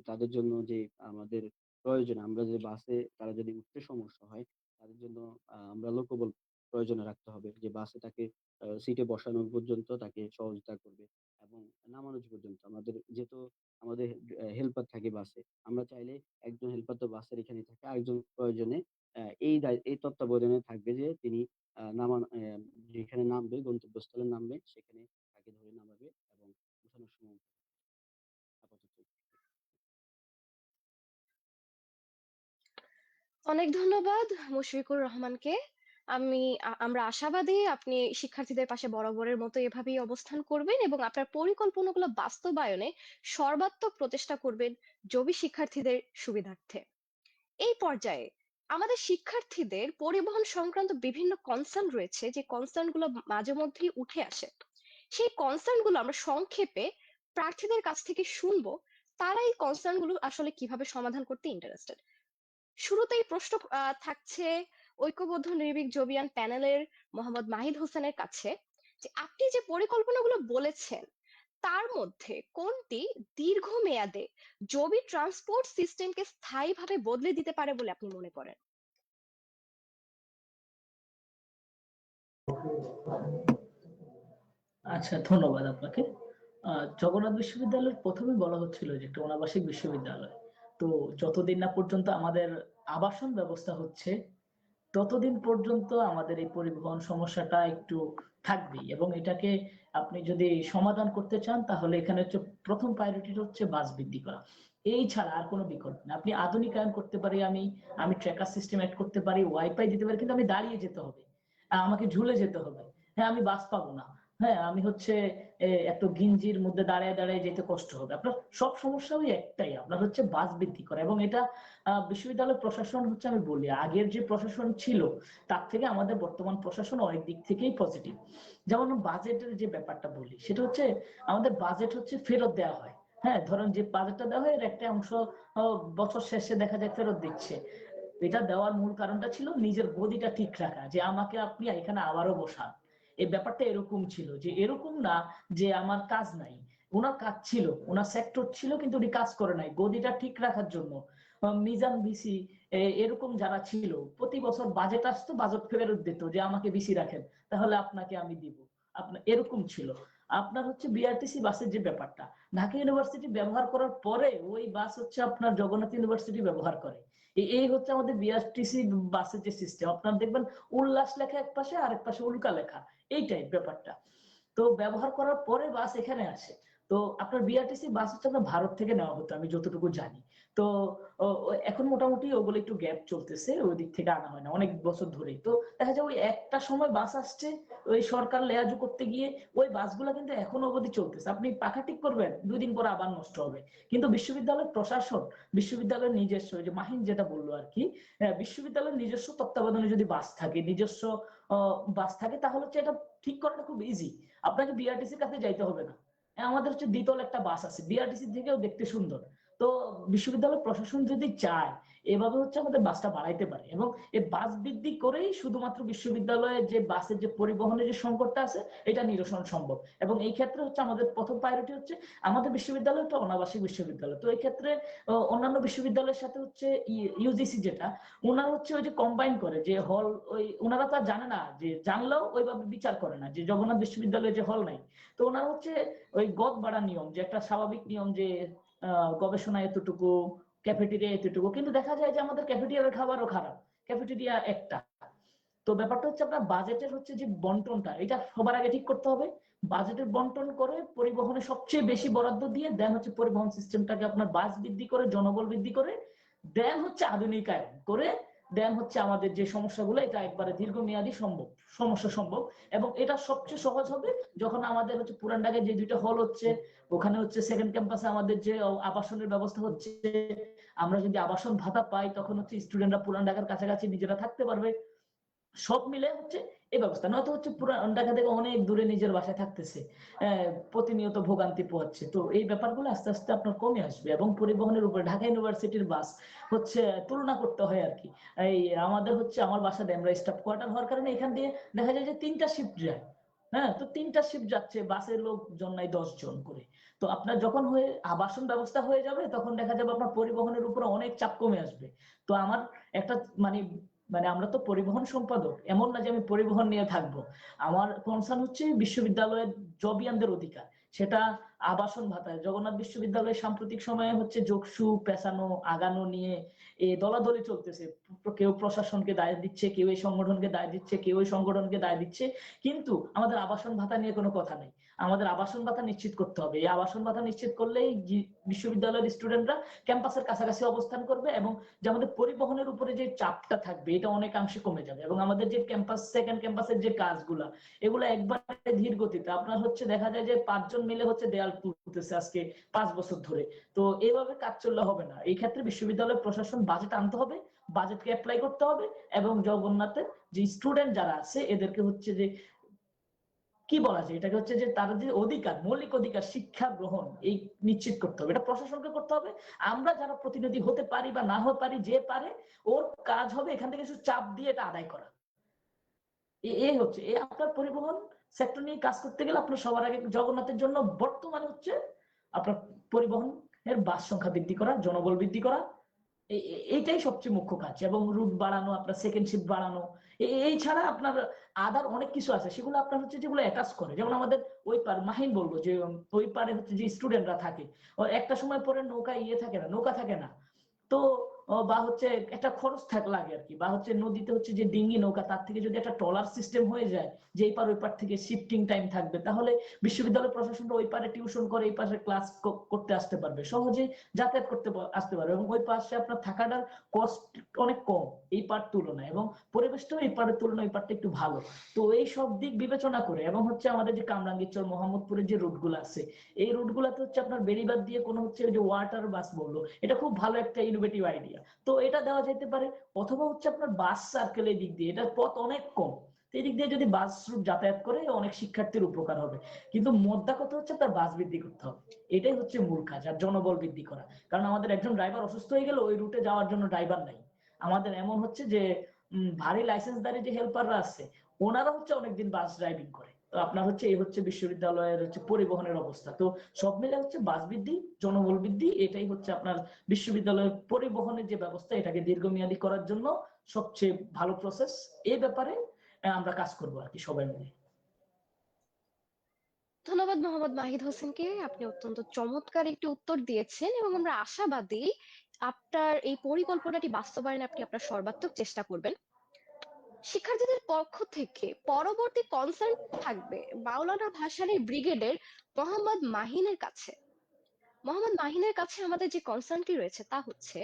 তাদের জন্য যে আমাদের প্রয়োজন, আমরা যে বাসে তারা যদি উঠতে সমস্যা হয়, তাদের জন্য আমরা লোকবল প্রয়োজনে রাখতে হবে। যে বাসে তাকে সিটে বসানো পর্যন্ত তাকে সহযোগিতা করবে, এবং নামানো পর্যন্ত। যেহেতু আমাদের হেল্পার থাকে বাসে। আমরা চাইলে একজন হেল্পার তো বাসের এখানে থাকে, আরেকজন প্রয়োজনে এই তত্ত্বাবধানে থাকবে যে তিনি যেখানে নামবে, গন্তব্যস্থলে নামবে, সেখানে তাকে ধরে নামাবে এবং উঠানোর সময় আপাতত। অনেক ধন্যবাদ মুশফিকুর রহমানকে। আমরা আশাবাদী আপনি শিক্ষার্থীদের পাশে বরাবরের মতো এভাবেই অবস্থান করবেন এবং আপনার পরিকল্পনাগুলো বাস্তবায়নে সর্বাত্মক প্রচেষ্টা করবেন জবি শিক্ষার্থীদের সুবিধার্থে। এই পর্যায়ে আমাদের শিক্ষার্থীদের পরিবহন সংক্রান্ত বিভিন্ন কনসার্ন রয়েছে, যে কনসার্ন গুলো মাঝে মধ্যেই উঠে আসে। সেই কনসার্ন গুলো আমরা সংক্ষেপে প্রার্থীদের কাছ থেকে শুনবো, তারা এই কনসার্ন গুলো আসলে কিভাবে সমাধান করতে ইন্টারেস্টেড। শুরুতেই প্রশ্ন থাকছে ঐক্যবদ্ধ নির্ভীক জবিয়ান প্যানেলের মোহাম্মদ মাহিদ হোসেনের কাছে, যে আপনি যে পরিকল্পনাগুলো বলেছেন তার মধ্যে কোনটি দীর্ঘমেয়াদে জবি ট্রান্সপোর্ট সিস্টেমকে স্থায়ীভাবে বদলে দিতে পারে বলে আপনি মনে করেন? আচ্ছা, ধন্যবাদ আপনাকে। জগন্নাথ বিশ্ববিদ্যালয়ের প্রথমে বলা হচ্ছিল যে একটা অনাবাসিক বিশ্ববিদ্যালয়। তো যতদিন না পর্যন্ত আমাদের আবাসন ব্যবস্থা হচ্ছে, ততদিন পর্যন্ত আমাদের এই পরিবহন সমস্যাটা একটু থাকবেই, এবং এটাকে আপনি যদি সমাধান করতে চান তাহলে এখানে হচ্ছে প্রথম প্রায়োরিটি হচ্ছে বাস বৃদ্ধি করা। এই ছাড়া আর কোনো বিকল্প না। আপনি আধুনিকায়ন করতে পারি, আমি ট্র্যাকার সিস্টেম অ্যাড করতে পারি, ওয়াইফাই দিতে পারি, কিন্তু আমি দাঁড়িয়ে যেতে হবে, আমাকে ঝুলে যেতে হবে। হ্যাঁ, আমি বাস পাবো না। হ্যাঁ, আমি হচ্ছে এত গিঞ্জির মধ্যে দাঁড়ায় দাঁড়ায় যেতে কষ্ট হবে। আপনার সব সমস্যা ওই একটাই, আপনার হচ্ছে বাস বৃদ্ধি করা। এবং এটা বিশ্ববিদ্যালয় প্রশাসন হচ্ছে, আমি বলি আগের যে প্রশাসন ছিল তার থেকে আমাদের বর্তমান প্রশাসন অনেক দিক থেকেই পজিটিভ। যেমন বাজেটের যে ব্যাপারটা বলি, সেটা হচ্ছে আমাদের বাজেট হচ্ছে ফেরত দেওয়া হয়। হ্যাঁ, ধরেন যে বাজেটটা দেওয়া হয়, এর একটা অংশ বছর শেষে দেখা যায় ফেরত দিচ্ছে। এটা দেওয়ার মূল কারণটা ছিল নিজের গদিটা ঠিক রাখা, যে আমাকে আপনি এখানে আবারও বসান। এই ব্যাপারটা এরকম ছিল, যে এরকম না যে আমার কাজ নাই, ওনার কাজ ছিল, ওনার সেক্টর ছিল, কিন্তু উনি কাজ করে নাই গদিটা ঠিক রাখার জন্য। মিজান ভিসি এরকম যারা ছিল, প্রতি বছর বাজেট আসতো, বাজেট ফেরত দিত যে আমাকে ভিসি রাখেন, তাহলে আপনাকে আমি দিব। আপনার এরকম ছিল। আপনার হচ্ছে বিআরটিসি বাসের যে ব্যাপারটা, ঢাকা ইউনিভার্সিটি ব্যবহার করার পরে ওই বাস হচ্ছে আপনার জগন্নাথ ইউনিভার্সিটি ব্যবহার করে। এই হচ্ছে আমাদের বিআরটিসি বাসের যে সিস্টেম। আপনার দেখবেন উল্লাস লেখা এক পাশে, আরেক পাশে উল্কা লেখা, এইটাই ব্যাপারটা। তো ব্যবহার করার পরে বাস এখানে আসে। তো আপনার বিআরটিসি বাস হচ্ছে আপনার ভারত থেকে নেওয়া হতো, আমি যতটুকু জানি। তো এখন মোটামুটি ওগুলো একটু গ্যাপ চলতেছে, ওই দিক থেকে আনা হয় না অনেক বছর ধরেই। তো দেখা যায় ওই একটা সময় বাস আসছে, ওই সরকার লেয়াজু করতে গিয়ে ওই বাসগুলো কিন্তু এখনো অবধি চলতেছে। আপনি পাখা ঠিক করবেন, 2 দিন পরে আবার নষ্ট হবে। কিন্তু বিশ্ববিদ্যালয়ের প্রশাসন, বিশ্ববিদ্যালয়ের নিজস্ব, যে মাহিন যেটা বললো আর কি, বিশ্ববিদ্যালয়ের নিজস্ব তত্ত্বাবধানে যদি বাস থাকে, নিজস্ব বাস থাকে, তাহলে হচ্ছে এটা ঠিক করাটা খুব ইজি। আপনাকে বিআরটিসির কাছে যাইতে হবে না। আমাদের হচ্ছে দ্বিতল একটা বাস আছে, বিআরটিসি থেকেও দেখতে সুন্দর। তো বিশ্ববিদ্যালয় প্রশাসন যদি চায়, এভাবে হচ্ছে আমাদের বাসটা বাড়াইতে পারে, এবং এই বাস বৃদ্ধি করেই শুধুমাত্র বিশ্ববিদ্যালয়ে যে বাসের যে পরিবহনের যে সংকটটা আছে, এটা নিরসন সম্ভব। এবং এই ক্ষেত্রে হচ্ছে আমাদের প্রথম প্রায়োরিটি হচ্ছে, আমাদের বিশ্ববিদ্যালয় একটা অনাবাসিক বিশ্ববিদ্যালয়। তো এই ক্ষেত্রে অন্যান্য বিশ্ববিদ্যালয়ের সাথে হচ্ছে ইউজিসি যেটা, ওনারা হচ্ছে ওই যে কম্বাইন করে যে হল, ওই ওনারা তো জানে না, যে জানলেও ওইভাবে বিচার করে না যে জগন্নাথ বিশ্ববিদ্যালয়ে যে হল নাই। তো ওনারা হচ্ছে ওই গদ বাড়া নিয়ম, যে একটা স্বাভাবিক নিয়ম, যে গবেষণা এতটুকু, ক্যাফেটেরিয়া এতটুকু, কিন্তু দেখা যায় যে আমাদের ক্যাফেটেরিয়ার খাবারও খারাপ, ক্যাফেটেরিয়া একটা। তো ব্যাপারটা হচ্ছে আপনার বাজেটের হচ্ছে যে বন্টনটা, এটা সবার আগে ঠিক করতে হবে। বাজেটের বন্টন করে পরিবহনে সবচেয়ে বেশি বরাদ্দ দিয়ে দেন হচ্ছে পরিবহন সিস্টেমটাকে আপনার বাস বৃদ্ধি করে, জনবল বৃদ্ধি করে দেন হচ্ছে আধুনিকায়ন করে, দেন হচ্ছে আমাদের যে সমস্যাগুলো, এটা একবারে দীর্ঘমেয়াদী সমস্যা সম্ভব। এবং এটা সবচেয়ে সহজ হবে যখন আমাদের হচ্ছে পুরান ঢাকায় যে 2টা হল হচ্ছে, ওখানে হচ্ছে সেকেন্ড ক্যাম্পাসে আমাদের যে আবাসনের ব্যবস্থা হচ্ছে, আমরা যদি আবাসন ভাতা পাই, তখন হচ্ছে স্টুডেন্টরা পুরান ঢাকার কাছাকাছি নিজেরা থাকতে পারবে। সব মিলে হচ্ছে এই ব্যবস্থা। নয়তো হচ্ছে পুরো ঢাকা থেকে অনেক দূরে নিজের বাসায় থাকতেছে, প্রতিনিয়ত ভোগান্তি পোহাচ্ছে। তো এই ব্যাপারগুলো আস্তে আস্তে আপনার কমে আসবে। এবং পরিবহনের উপরে ঢাকা ইউনিভার্সিটির বাস হচ্ছে তুলনা করতে হয় আর কি। এই আমাদের হচ্ছে, আমার বাসা ডেমরা স্টাফ কোয়ার্টার হওয়ার কারণে এখান দিয়ে দেখা যায় যে 3টা শিফট যায়। হ্যাঁ, তো 3টা শিফট যাচ্ছে, বাসের লোকজন নাই 10 জন করে। তো আপনার যখন হয়ে আবাসন ব্যবস্থা হয়ে যাবে, তখন দেখা যাবে আপনার পরিবহনের উপরে অনেক চাপ কমে আসবে। তো আমার একটা মানে মানে আমরা তো পরিবহন সম্পাদক, এমন না যে আমি পরিবহন নিয়ে থাকবো। আমার কনসার্ন হচ্ছে বিশ্ববিদ্যালয়ের জবিয়ানদের অধিকার, সেটা আবাসন ভাতা, জগন্নাথ বিশ্ববিদ্যালয়ে সাম্প্রতিক সময়ে হচ্ছে যোগসু পেছানো আগানো নিয়ে দলাদলি চলতেছে। কেউ প্রশাসনকে দায় দিচ্ছে, কেউ এই সংগঠনকে দায় দিচ্ছে, কেউ এই সংগঠনকে দায় দিচ্ছে, কিন্তু আমাদের আবাসন ভাতা নিয়ে কোনো কথা নেই। আমাদের আবাসন ভাতা নিশ্চিত করতে হবে। এই আবাসন ভাতা নিশ্চিত করলেই বিশ্ববিদ্যালয়ের স্টুডেন্টরা ক্যাম্পাসের কাছাকাছি অবস্থান করবে এবং যে আমাদের পরিবহনের উপরে যে চাপটা থাকবে এটা অনেকাংশে কমে যাবে, এবং আমাদের যে ক্যাম্পাস সেকেন্ড ক্যাম্পাসের যে কাজগুলা এগুলো একবারে ধীর গতিতে, আপনার হচ্ছে দেখা যায় যে 5 জন মিলে হচ্ছে দেয়াল তুলতেছে আজকে 5 বছর ধরে। তো এইভাবে কাজ চললে হবে না। এই ক্ষেত্রে বিশ্ববিদ্যালয় প্রশাসন বাজেট আনতে হবে, বাজেটকে অ্যাপ্লাই করতে হবে, এবং জগন্নাথের যে স্টুডেন্ট যারা আছে এদেরকে হচ্ছে যে কি বলা যায়, এটাকে হচ্ছে যে তারা যে অধিকার, মৌলিক অধিকার শিক্ষা গ্রহণ এই নিশ্চিত করতে হবে, এটা প্রশাসনকে করতে হবে। আমরা যারা প্রতিনিধি হতে পারি বা না হতে পারি, যে পারে ওর কাজ হবে এখান থেকে কিছু চাপ দিয়ে এটা আদায় করা। এই হচ্ছে আপনার পরিবহন সেক্টর নিয়ে কাজ করতে গেলে আপনার সবার আগে জগন্নাথের জন্য বর্তমানে হচ্ছে আপনার পরিবহনের বাস সংখ্যা বৃদ্ধি করা, জনবল বৃদ্ধি করা, এইটাই সবচেয়ে মুখ্য কাজ, এবং রুট বাড়ানো, আপনার সেকেন্ড শিফট বাড়ানো। এই ছাড়া আপনার আদার অনেক কিছু আছে, সেগুলো আপনার হচ্ছে যেগুলো অ্যাটাচ করে, যেমন আমাদের ওই পার মাহিন বলবো যে ওই পারে হচ্ছে যে স্টুডেন্টরা থাকে, একটা সময় পরে নৌকা থাকে না, নৌকা থাকে না, তো বা হচ্ছে একটা খরচ লাগে আর কি, বা হচ্ছে নদীতে হচ্ছে যে ডিঙ্গি নৌকা, তার থেকে যদি একটা ট্রলার সিস্টেম হয়ে যায় যে এই পার ওই পার থেকে শিফটিং টাইম থাকবে, তাহলে বিশ্ববিদ্যালয় প্রশাসনটা ওই পারে টিউশন করে এই পাশে ক্লাস করতে আসতে পারবে, সহজে যাতায়াত করতে আসতে পারবে, এবং ওই পাশে আপনার থাকাটার কস্ট অনেক কম এই পার তুলনায়, এবং পরিবেশটাও এই পারের তুলনায় ওই পারটা একটু ভালো। তো এই সব দিক বিবেচনা করে, এবং হচ্ছে আমাদের যে কামরাঙ্গীরচর মোহাম্মদপুরের যে রুটগুলো আছে, এই রুটগুলোতে হচ্ছে আপনার বেড়িবাঁধ দিয়ে কোনো হচ্ছে যে ওয়াটার বাস বললো, এটা খুব ভালো একটা ইনোভেটিভ আইডিয়া, তো এটা দেওয়া যেতে পারে। অথবা হচ্ছে আপনার বাস সার্কেলের দিক দিয়ে, এটার পথ অনেক কম, এই দিক দিয়ে যদি বাস রুট যাতায়াত করে অনেক শিক্ষার্থীর উপকার হবে। কিন্তু মোদ্দা কথা হচ্ছে তার বাস বৃদ্ধি করতে হবে, এটাই হচ্ছে মূল কাজ, আর জনবল বৃদ্ধি করা। কারণ আমাদের একজন ড্রাইভার অসুস্থ হয়ে গেল, ওই রুটে যাওয়ার জন্য ড্রাইভার নাই। আমাদের এমন হচ্ছে যে ভারী লাইসেন্সধারী যে হেল্পাররা আছে, ওনারা হচ্ছে অনেকদিন বাস ড্রাইভিং করে। তো আপনার হচ্ছে এই হচ্ছে বিশ্ববিদ্যালয়ের হচ্ছে পরিবহনের অবস্থা। তো সব মিলে হচ্ছে বাস বৃদ্ধি, জনবল বৃদ্ধি, এটাই হচ্ছে আপনার বিশ্ববিদ্যালয়ের পরিবহনের যে ব্যবস্থা এটাকে দীর্ঘমেয়াদী করার জন্য সবচেয়ে ভালো প্রসেস। এই ব্যাপারে আমরা কাজ করবো আর কি সবাই মিলে। ধন্যবাদ মোহাম্মদ মাহিদ হোসেনকে, আপনি অত্যন্ত চমৎকার একটি উত্তর দিয়েছেন এবং আমরা আশাবাদী আপনার এই পরিকল্পনাটি বাস্তবায়নে আপনি আপনার সর্বাত্মক চেষ্টা করবেন। শিক্ষার্থীদের পক্ষ থেকে পরবর্তী কনসার্ন থাকবে মাওলানা ভাসানী ব্রিগেডের মোহাম্মদ মাহিনের কাছে। মোহাম্মদ মাহিনের কাছে আমাদের যে কনসার্নটি রয়েছে তা হচ্ছে,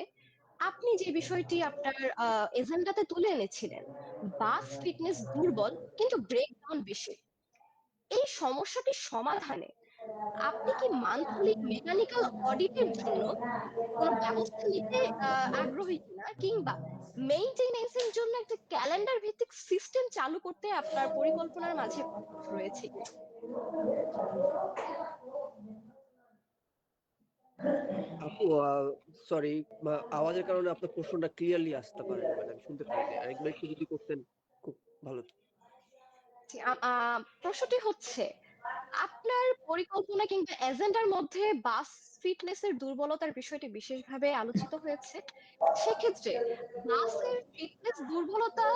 আপনি যে বিষয়টি আপনার এজেন্ডাতে তুলে এনেছিলেন, বাস ফিটনেস দুর্বল কিন্তু ব্রেকডাউন বেশি, এই সমস্যাটি সমাধানে আপনি কি মান্থলি মেকানিক্যাল অডিটের জন্য কোনো ব্যবস্থা নিতে আগ্রহী কিনা, কিংবা মেইনটেনেন্স এর জন্য একটা ক্যালেন্ডার ভিত্তিক সিস্টেম চালু করতে আপনার পরিকল্পনার মাঝে রয়েছে কিনা? আপু, সরি, আওয়াজের কারণে আপনার প্রশ্নটা ক্লিয়ারলি আসতে পারেনি, মানে আমি শুনতে পারিনি। আরেকবার একটু যদি করতেন খুব ভালো হতো। প্রশ্নটি হচ্ছে, আপনার পরিকল্পনা কিংবা এজেন্ডার মধ্যে বাস ফিটনেস এর দুর্বলতার বিষয়টি বিশেষভাবে আলোচিত হয়েছে। সেক্ষেত্রে বাসের ফিটনেস দুর্বলতা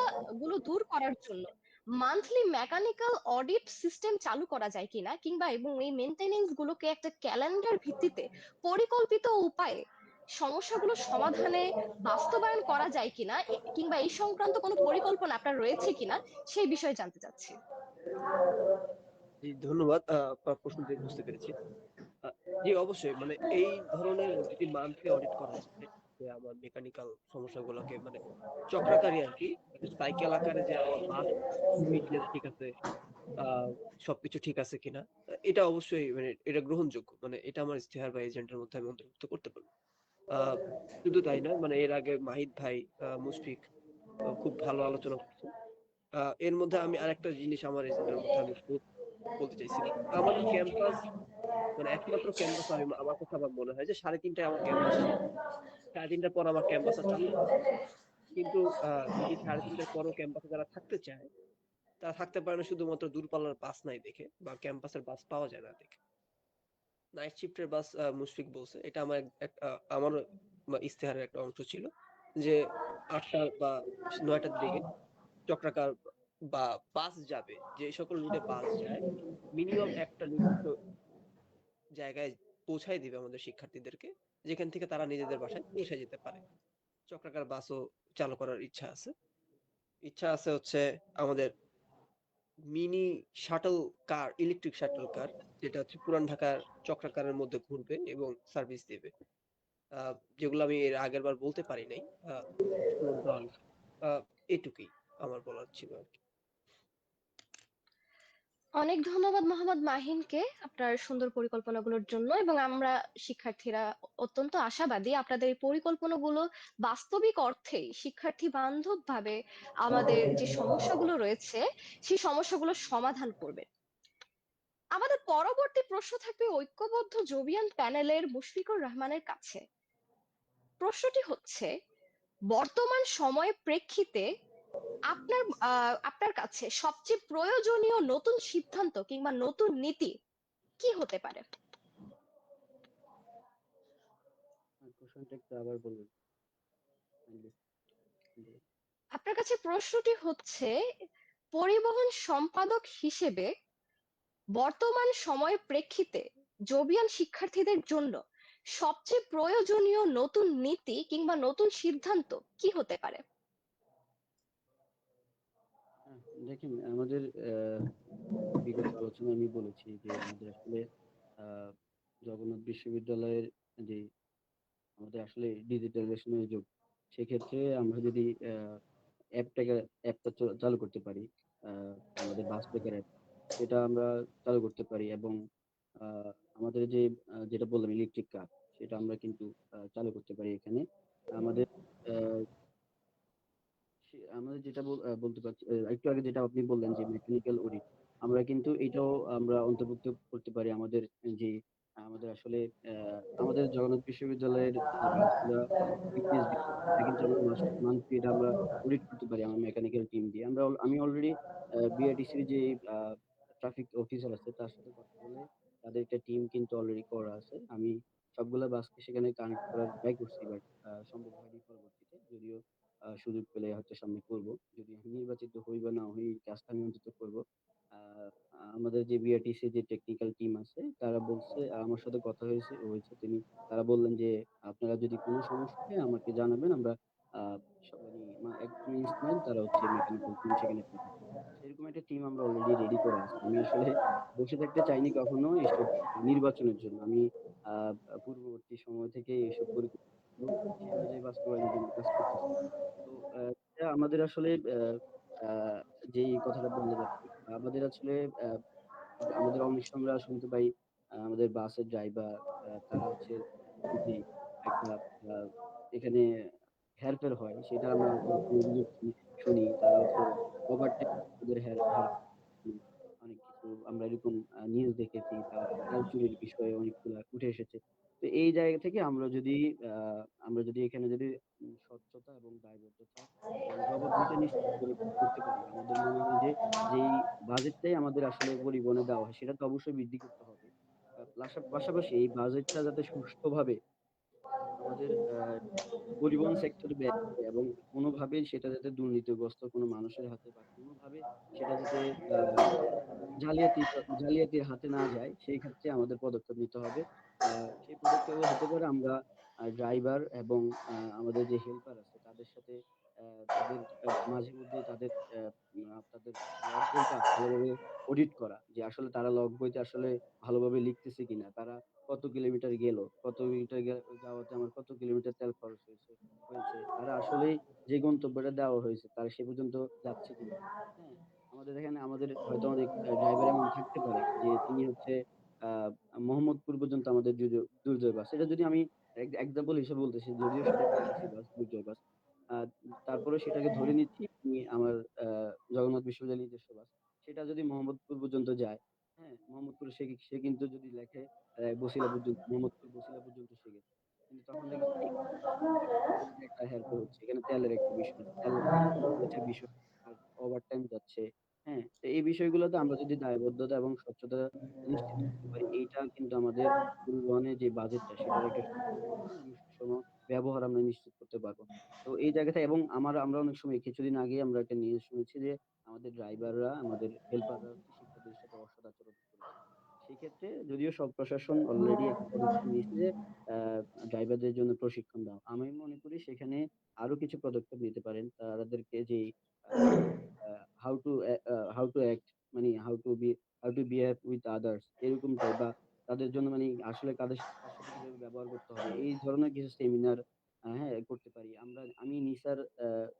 গুলো দূর করার জন্য মান্থলি মেকানিক্যাল অডিট সিস্টেম চালু করা যায় কিনা, কিংবা এবং এই মেনটেনেন্স গুলোকে একটা ক্যালেন্ডার ভিত্তিতে পরিকল্পিত উপায়ে সমস্যাগুলো সমাধানে বাস্তবায়ন করা যায় কিনা, কিংবা এই সংক্রান্ত কোনো পরিকল্পনা আপনার রয়েছে কিনা, সেই বিষয়ে জানতে চাচ্ছি। জি, ধন্যবাদ। আপনার প্রশ্নটি বুঝতে পেরেছি। আহ, জি, অবশ্যই, মানে এই ধরনের যদি মান্থলি অডিট করা যায়, যে আমার মেকানিক্যাল সমস্যাগুলোকে মানে চক্রাকারী আর কি, সাইকেল আকারে, যে আমার বাস ফিটনেস ঠিক আছে, আহ সবকিছু ঠিক আছে কিনা, এটা অবশ্যই মানে এটা গ্রহণযোগ্য, মানে এটা আমার ইশতেহার বা এজেন্টের মধ্যে আমি অন্তর্ভুক্ত করতে পারবো। আহ শুধু তাই না, মানে এর আগে মাহিদ ভাই, মুশফিক খুব ভালো আলোচনা করছেন। এর মধ্যে আমি আরেকটা জিনিস আমার এজেন্ডার মধ্যে আমি বলতে চাইছিলাম। আমাদের ক্যাম্পাস, মানে একমাত্র ক্যাম্পাস, আমি আমার কথা আমার মনে হয় যে 3:30টায় আমার ক্যাম্পাস শেষ, 3:30টার পর আমার ক্যাম্পাস আর চালু হবে না। কিন্তু যদি 3:30টার পরও ক্যাম্পাসে যারা থাকতে চায়, তারা থাকতে পারে না শুধুমাত্র দূরপাল্লার বাস নাই দেখে বা ক্যাম্পাসের বাস পাওয়া যায় না দেখে। নাইট শিফটের বাস, মুশফিক বলছে, এটা আমার আমার ইশতেহারের একটা অংশ ছিল, যে 8টা বা 9টার দিকে চক্রাকার বা বাস যাবে, যে সকল রুটে বাস যায়, মিনিমাম একটা নির্দিষ্ট জায়গায় পৌঁছায় দিবে আমাদের শিক্ষার্থীদেরকে, যেখান থেকে তারা নিজেদের বাসায় পৌঁছে যেতে পারে। চক্রাকার বাসও চালু করার ইচ্ছা আছে হচ্ছে আমাদের মিনি শাটল কার, ইলেকট্রিক শাটল কার, যেটা হচ্ছে পুরান ঢাকার চক্রাকারের মধ্যে ঘুরবে এবং সার্ভিস দেবে। আহ, যেগুলো আমি এর আগের বার বলতে পারি নাই, সীমান্ত আংশে। আহ, এটুকুই আমার বলার ছিল আর কি। অনেক ধন্যবাদ মোহাম্মদ মাহিনকে আপনার সুন্দর পরিকল্পনাগুলোর জন্য, এবং আমরা শিক্ষার্থীরা অত্যন্ত আশাবাদী আপনাদের এই পরিকল্পনাগুলো বাস্তবিক অর্থেই শিক্ষার্থী বান্ধব ভাবে আমাদের যে সমস্যাগুলো রয়েছে সেই সমস্যাগুলো সমাধান করবে। আমাদের পরবর্তী প্রশ্ন থাকবে ঐক্যবদ্ধ জবিয়ান প্যানেলের মুশফিকুর রহমানের কাছে। প্রশ্নটি হচ্ছে, বর্তমান সময়ের প্রেক্ষিতে আপনার আপনার কাছে সবচেয়ে প্রয়োজনীয় নতুন সিদ্ধান্ত কিংবা নতুন নীতি কি হতে পারে? কোশ্চেনটা একটু আবার বলুন kindly। আপনার কাছে প্রশ্নটি হচ্ছে, পরিবহন সম্পাদক হিসেবে বর্তমান সময়ের প্রেক্ষিতে জবিয়ান শিক্ষার্থীদের জন্য সবচেয়ে প্রয়োজনীয় নতুন নীতি কিংবা নতুন সিদ্ধান্ত কি হতে পারে? হ্যাঁ, দেখেন আমাদের বিগত আলোচনায় আমি বলেছি যে আমাদের আসলে আহ জগন্নাথ বিশ্ববিদ্যালয়ের যে আমাদের আসলে ডিজিটালাইজেশনের যুগ, সেক্ষেত্রে আমরা যদি অ্যাপটা চালু করতে পারি, আহ, আমাদের বাস ট্র্যাকার অ্যাপ, সেটা আমরা চালু করতে পারি এবং আহ, আমাদের যে যেটা বললাম ইলেকট্রিক কার, সেটা আমরা কিন্তু চালু করতে পারি এখানে। আমাদের আহ, আমাদের যেটা বলতে পারছি, একটু আগে যেটা আপনি বললেন যে মেকানিক্যাল অডিট, আমরা কিন্তু এটাও আমরা অন্তর্ভুক্ত করতে পারি আমাদের যে আমাদের আসলে আমাদের জগন্নাথ বিশ্ববিদ্যালয়ের যে বাসগুলা ইউপিএসবি, এটা কিন্তু আমরা মান্থলি এটা আমরা অডিট করতে পারি আমার মেকানিক্যাল টিম দিয়ে। আমি অলরেডি বিআরটিসির যে ট্রাফিক অফিসার আছে তার সাথে কথা বলে তাদের একটা টিম কিন্তু অলরেডি করা আছে। আমি সবগুলা বাসকে সেখানে কানেক্ট করার ট্রাই করছি, বাট সম্ভব হয়নি পরবর্তীতে। যদিও সুযোগ পেলে হয়তো সামনে করব, যদি আমি নির্বাচিত হই বা না হই, কাজটা আমি অন্তত করব। আহ, আমাদের যে বিআরটিসি যে টেকনিক্যাল টিম আছে তারা বলছে, আমার সাথে কথা হয়েছে তারা বললেন যে আপনারা যদি কোনো সমস্যা হয় আমাকে জানাবেন, আমরা আহ একজন ইনস্ট্যান্ট তারা হচ্ছে মেকানিক্যাল টিম সেখানে পাঠাবে। সেরকম একটা টিম আমরা অলরেডি রেডি করা আছে। আমি আসলে বসে থাকতে চাইনি কখনো এসব নির্বাচনের জন্য। আমি আহ পূর্ববর্তী সময় থেকে এসব পরিকল্পনা সেই অনুযায়ী বাস্তবায়নের জন্য কাজ করতেছি। তো এটা আমাদের আসলে আহ, আহ, যেই কথাটা বললেন আপনি, আমাদের আসলে আহ, আমাদের অনেক সময় আমরা শুনতে পাই আমাদের বাসের ড্রাইভার তারা হচ্ছে যদি একটা আহ, এখানে হেরফের হয়, সেটা আমরা অভিযোগ শুনি। তারা হচ্ছে ওভারটাইম ওদের অনেক কিছু আমরা এরকম নিউজ দেখেছি, তার তেল চুরির বিষয়ে অনেকগুলা উঠে এসেছে। তো এই জায়গা থেকে আমরা যদি এখানে যদি স্বচ্ছতা এবং দায়বদ্ধতা এবং জবাবদিহিতা নিশ্চিত করতে পারি, আমাদের মনে হয় যে যেই বাজেটটাই আমাদের আসলে পরিবহনে দেওয়া হয় সেটা তো অবশ্যই বৃদ্ধি করতে হবে। পাশাপাশি এই বাজেটটা যাতে সুষ্ঠুভাবে আমাদের পরিবহন সেক্টরে ব্যয় করে এবং কোনোভাবেই সেটা যাতে দুর্নীতিগ্রস্ত কোনো মানুষের হাতে বা কোনোভাবে সেটা যাতে আহ জালিয়াতির হাতে না যায়, সেই ক্ষেত্রে আমাদের পদক্ষেপ নিতে হবে। সেই পদক্ষেপ হতে পারে আমরা ড্রাইভার এবং আমাদের যে হেল্পার আছে তাদের সাথে তাদের মাঝে মধ্যে তাদের লগ বইটা ভালোভাবে অডিট করা, যে আসলে তারা লগ বইতে আসলে ভালোভাবে লিখতেছে কিনা, তারা কত কিলোমিটার গেল, কত কিলোমিটার যাওয়াতে আমার কত কিলোমিটার তেল খরচ হয়েছে, তারা আসলেই যে গন্তব্যটা দেওয়া হয়েছে তারা সে পর্যন্ত যাচ্ছে কিনা। হ্যাঁ, আমাদের এখানে আমাদের হয়তো অনেক ড্রাইভার এমন থাকতে পারে যে তিনি হচ্ছে আহ মোহাম্মদপুর পর্যন্ত আমাদের দুর্জয় বাস, এটা যদি আমি এক্সাম্পল হিসেবে বলতেছি, যদিও সেটা বিআরটিসি বাস, দুর্জয় বাস, আহ তারপরে সেটাকে ধরে নিচ্ছি আমি আমার জগন্নাথ বিশ্ববিদ্যালয়ের নিজস্ব বাস, সেটা যদি মোহাম্মদপুর পর্যন্ত যায়, হ্যাঁ, মোহাম্মদপুর সে কিন্তু যদি লেখে বসিলা পর্যন্ত, মোহাম্মদপুর বসিলা পর্যন্ত সে গেছে, কিন্তু তখন দেখি কি একটা হেল্প হচ্ছে এখানে, তেলের একটা বিষয়, তেলের খরচের বিষয়, আর ওভারটাইম যাচ্ছে। হ্যাঁ, তো এই বিষয়গুলোতে আমরা যদি দায়বদ্ধতা এবং স্বচ্ছতা নিশ্চিত করতে পারি, এইটা কিন্তু আমাদের পরিবহনের যে বাজেটটা সেটার একটা সুষম এবং সুষম ব্যবহার আমরা নিশ্চিত করতে পারবো। তো এই জায়গাটা, এবং আমরা অনেক সময় কিছুদিন আগে আমরা একটা নিউজ শুনেছি যে আমাদের ড্রাইভাররা, আমাদের হেল্পাররা হচ্ছে শিক্ষার্থীদের সাথে অসদাচরণ করেছে। সেক্ষেত্রে যদিও সব প্রশাসন অলরেডি একটা পদক্ষেপ নিয়েছে যে ড্রাইভারদের জন্য প্রশিক্ষণ দেওয়া। আমি মনে করি সেখানে আরো কিছু পদক্ষেপ নিতে পারেন। তাদেরকে যেই আ হাউ টু অ্যাক্ট মানে how to behave with others এরকম টাইপ বা তাদের জন্য মানে আসলে কার সাথে কিভাবে ব্যবহার করতে হবে। এই ধরনের কিছু সেমিনার হ্যাঁ, করতে পারি। আমি নিসার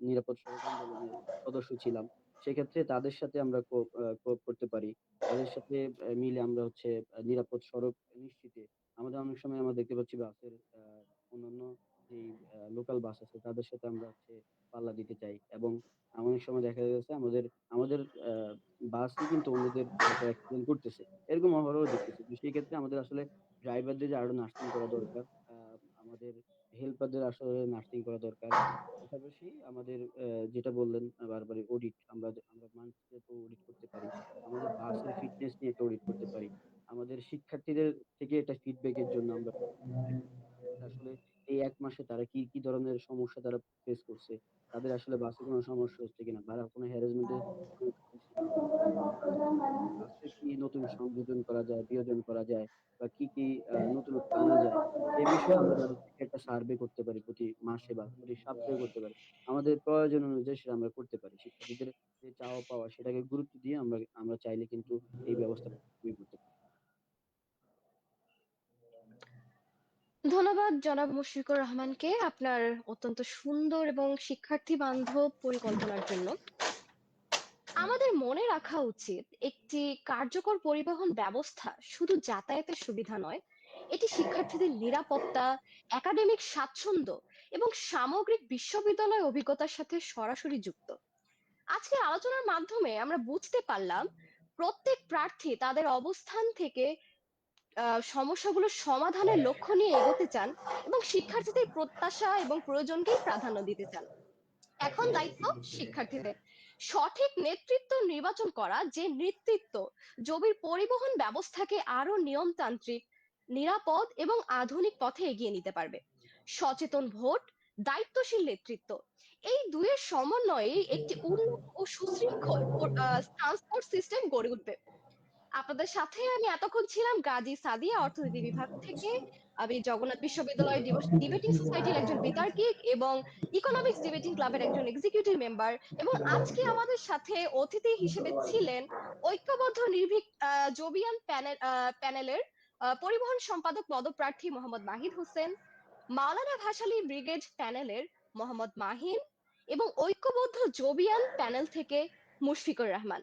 নিরাপদ সড়ক আন্দোলনের সদস্য ছিলাম। সেক্ষেত্রে তাদের সাথে আমরা কোঅপ করতে পারি। তাদের সাথে মিলে আমরা হচ্ছে নিরাপদ সড়ক নিশ্চিতে আমাদের অনেক সময় আমরা দেখতে পাচ্ছি বাসের অন্যান্য যেই লোকাল বাস আছে তাদের সাথে আমরা হচ্ছে পাল্লা দিতে চাই এবং অনেক সময় দেখা গেছে আমাদের আমাদের আ বাসই কিন্তু অন্যদের সাথে অ্যাক্সিডেন্ট করতেছে। এরকম অহরহ দেখতেছি। তো সেই ক্ষেত্রে আমাদের আসলে ড্রাইভারদের আরো নার্সিং করা দরকার। আমাদের হেল্পারদের আসলে নার্সিং করা দরকার। পাশাপাশি আমাদের যেটা বললেন বারবারই অডিট আমরা মান্থলি তো অডিট করতে পারি। আমাদের বাসের ফিটনেস নিয়ে একটা অডিট করতে পারি। আমাদের শিক্ষার্থীদের থেকে একটা ফিডব্যাক এর জন্য আমরা আসলে এই ১ মাসে তারা কি ধরনের সমস্যা তারা ফেস করছে। তাদের আসলে বাসে কোন সমস্যা হচ্ছে কিনা, তারা কোন হ্যারাসমেন্ট এর শিকার হচ্ছে কিনা। বাসে কি নতুন সংযোজন করা যায়, বিয়োজন করা যায় বা কি নতুনত্ব আনা যায়। এই বিষয়ে আমরা তাদের থেকে একটা সার্ভে করতে পারি প্রতি মাসে বা প্রতি সপ্তাহে করতে পারি। আমাদের প্রয়োজন অনুযায়ী সেটা আমরা করতে পারি। শিক্ষার্থীদের যে চাওয়া পাওয়া সেটাকে গুরুত্ব দিয়ে আমরা চাইলে কিন্তু এই ব্যবস্থা করতে পারি। ধন্যবাদ জনাব মুশফিকুর রহমানকে আপনার অত্যন্ত সুন্দর এবং শিক্ষার্থী বান্ধব পরিকল্পনার জন্য। আমাদের মনে রাখা উচিত একটি কার্যকর পরিবহন ব্যবস্থা শুধু যাতায়াতের সুবিধা নয়, এটি শিক্ষার্থীদের নিরাপত্তা, একাডেমিক স্বাচ্ছন্দ্য এবং সামগ্রিক বিশ্ববিদ্যালয় অভিজ্ঞতার সাথে সরাসরি যুক্ত। আজকের আলোচনার মাধ্যমে আমরা বুঝতে পারলাম প্রত্যেক প্রার্থী তাদের অবস্থান থেকে সমস্যাগুলোর সমাধানের লক্ষ্য নিয়ে এগোতে চান এবং শিক্ষার্থীদের প্রত্যাশা এবং প্রয়োজনকেই প্রাধান্য দিতে চান। এখন দায়িত্ব শিক্ষার্থীদের সঠিক নেতৃত্ব নির্বাচন করা, যে নেতৃত্ব জমির পরিবহন ব্যবস্থাকে আরো নিয়মতান্ত্রিক, নিরাপদ এবং আধুনিক পথে এগিয়ে নিতে পারবে। সচেতন ভোট, দায়িত্বশীল নেতৃত্ব, এই দুইয়ের সমন্বয়ে একটি উন্নত ও সুশৃঙ্খল ট্রান্সপোর্ট সিস্টেম গড়ে উঠবে। আপনাদের সাথে আমি এতক্ষণ ছিলাম গাজী সাদিয়া, অর্থনীতি বিভাগ থেকে। আমি জগন্নাথ বিশ্ববিদ্যালয় ডিবেটিং সোসাইটির একজন বিতার্কিক এবং ইকোনমিক্স ডিবেটিং ক্লাবের একজন এক্সিকিউটিভ মেম্বার। এবং আজকে আমাদের সাথে অতিথি হিসেবে ছিলেন ঐক্যবদ্ধ নির্ভীক জোবিয়ান প্যানেলের পরিবহন সম্পাদক পদপ্রার্থী মোহাম্মদ নাহিদ হোসেন, মাওলানা ভাসালী ব্রিগেড প্যানেলের মোহাম্মদ মাহিন এবং ঐক্যবদ্ধ জোবিয়ান প্যানেল থেকে মুশফিকুর রহমান।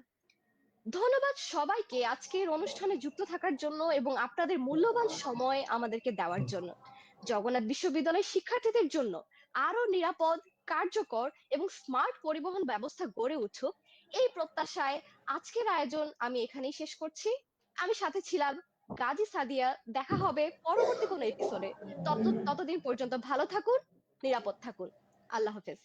ধন্যবাদ সবাইকে আজকের অনুষ্ঠানে যুক্ত থাকার জন্য এবং আপনাদের মূল্যবান সময় আমাদেরকে দেওয়ার জন্য। জগন্নাথ বিশ্ববিদ্যালয়ের শিক্ষার্থীদের জন্য আরো নিরাপদ, কার্যকর এবং স্মার্ট পরিবহন ব্যবস্থা গড়ে উঠুক, এই প্রত্যাশায় আজকের আয়োজন আমি এখানেই শেষ করছি। আমি সাথে ছিলাম গাজী সাদিয়া। দেখা হবে পরবর্তী কোনো এপিসোডে। ততদিন পর্যন্ত ভালো থাকুন, নিরাপদ থাকুন। আল্লাহ হাফেজ।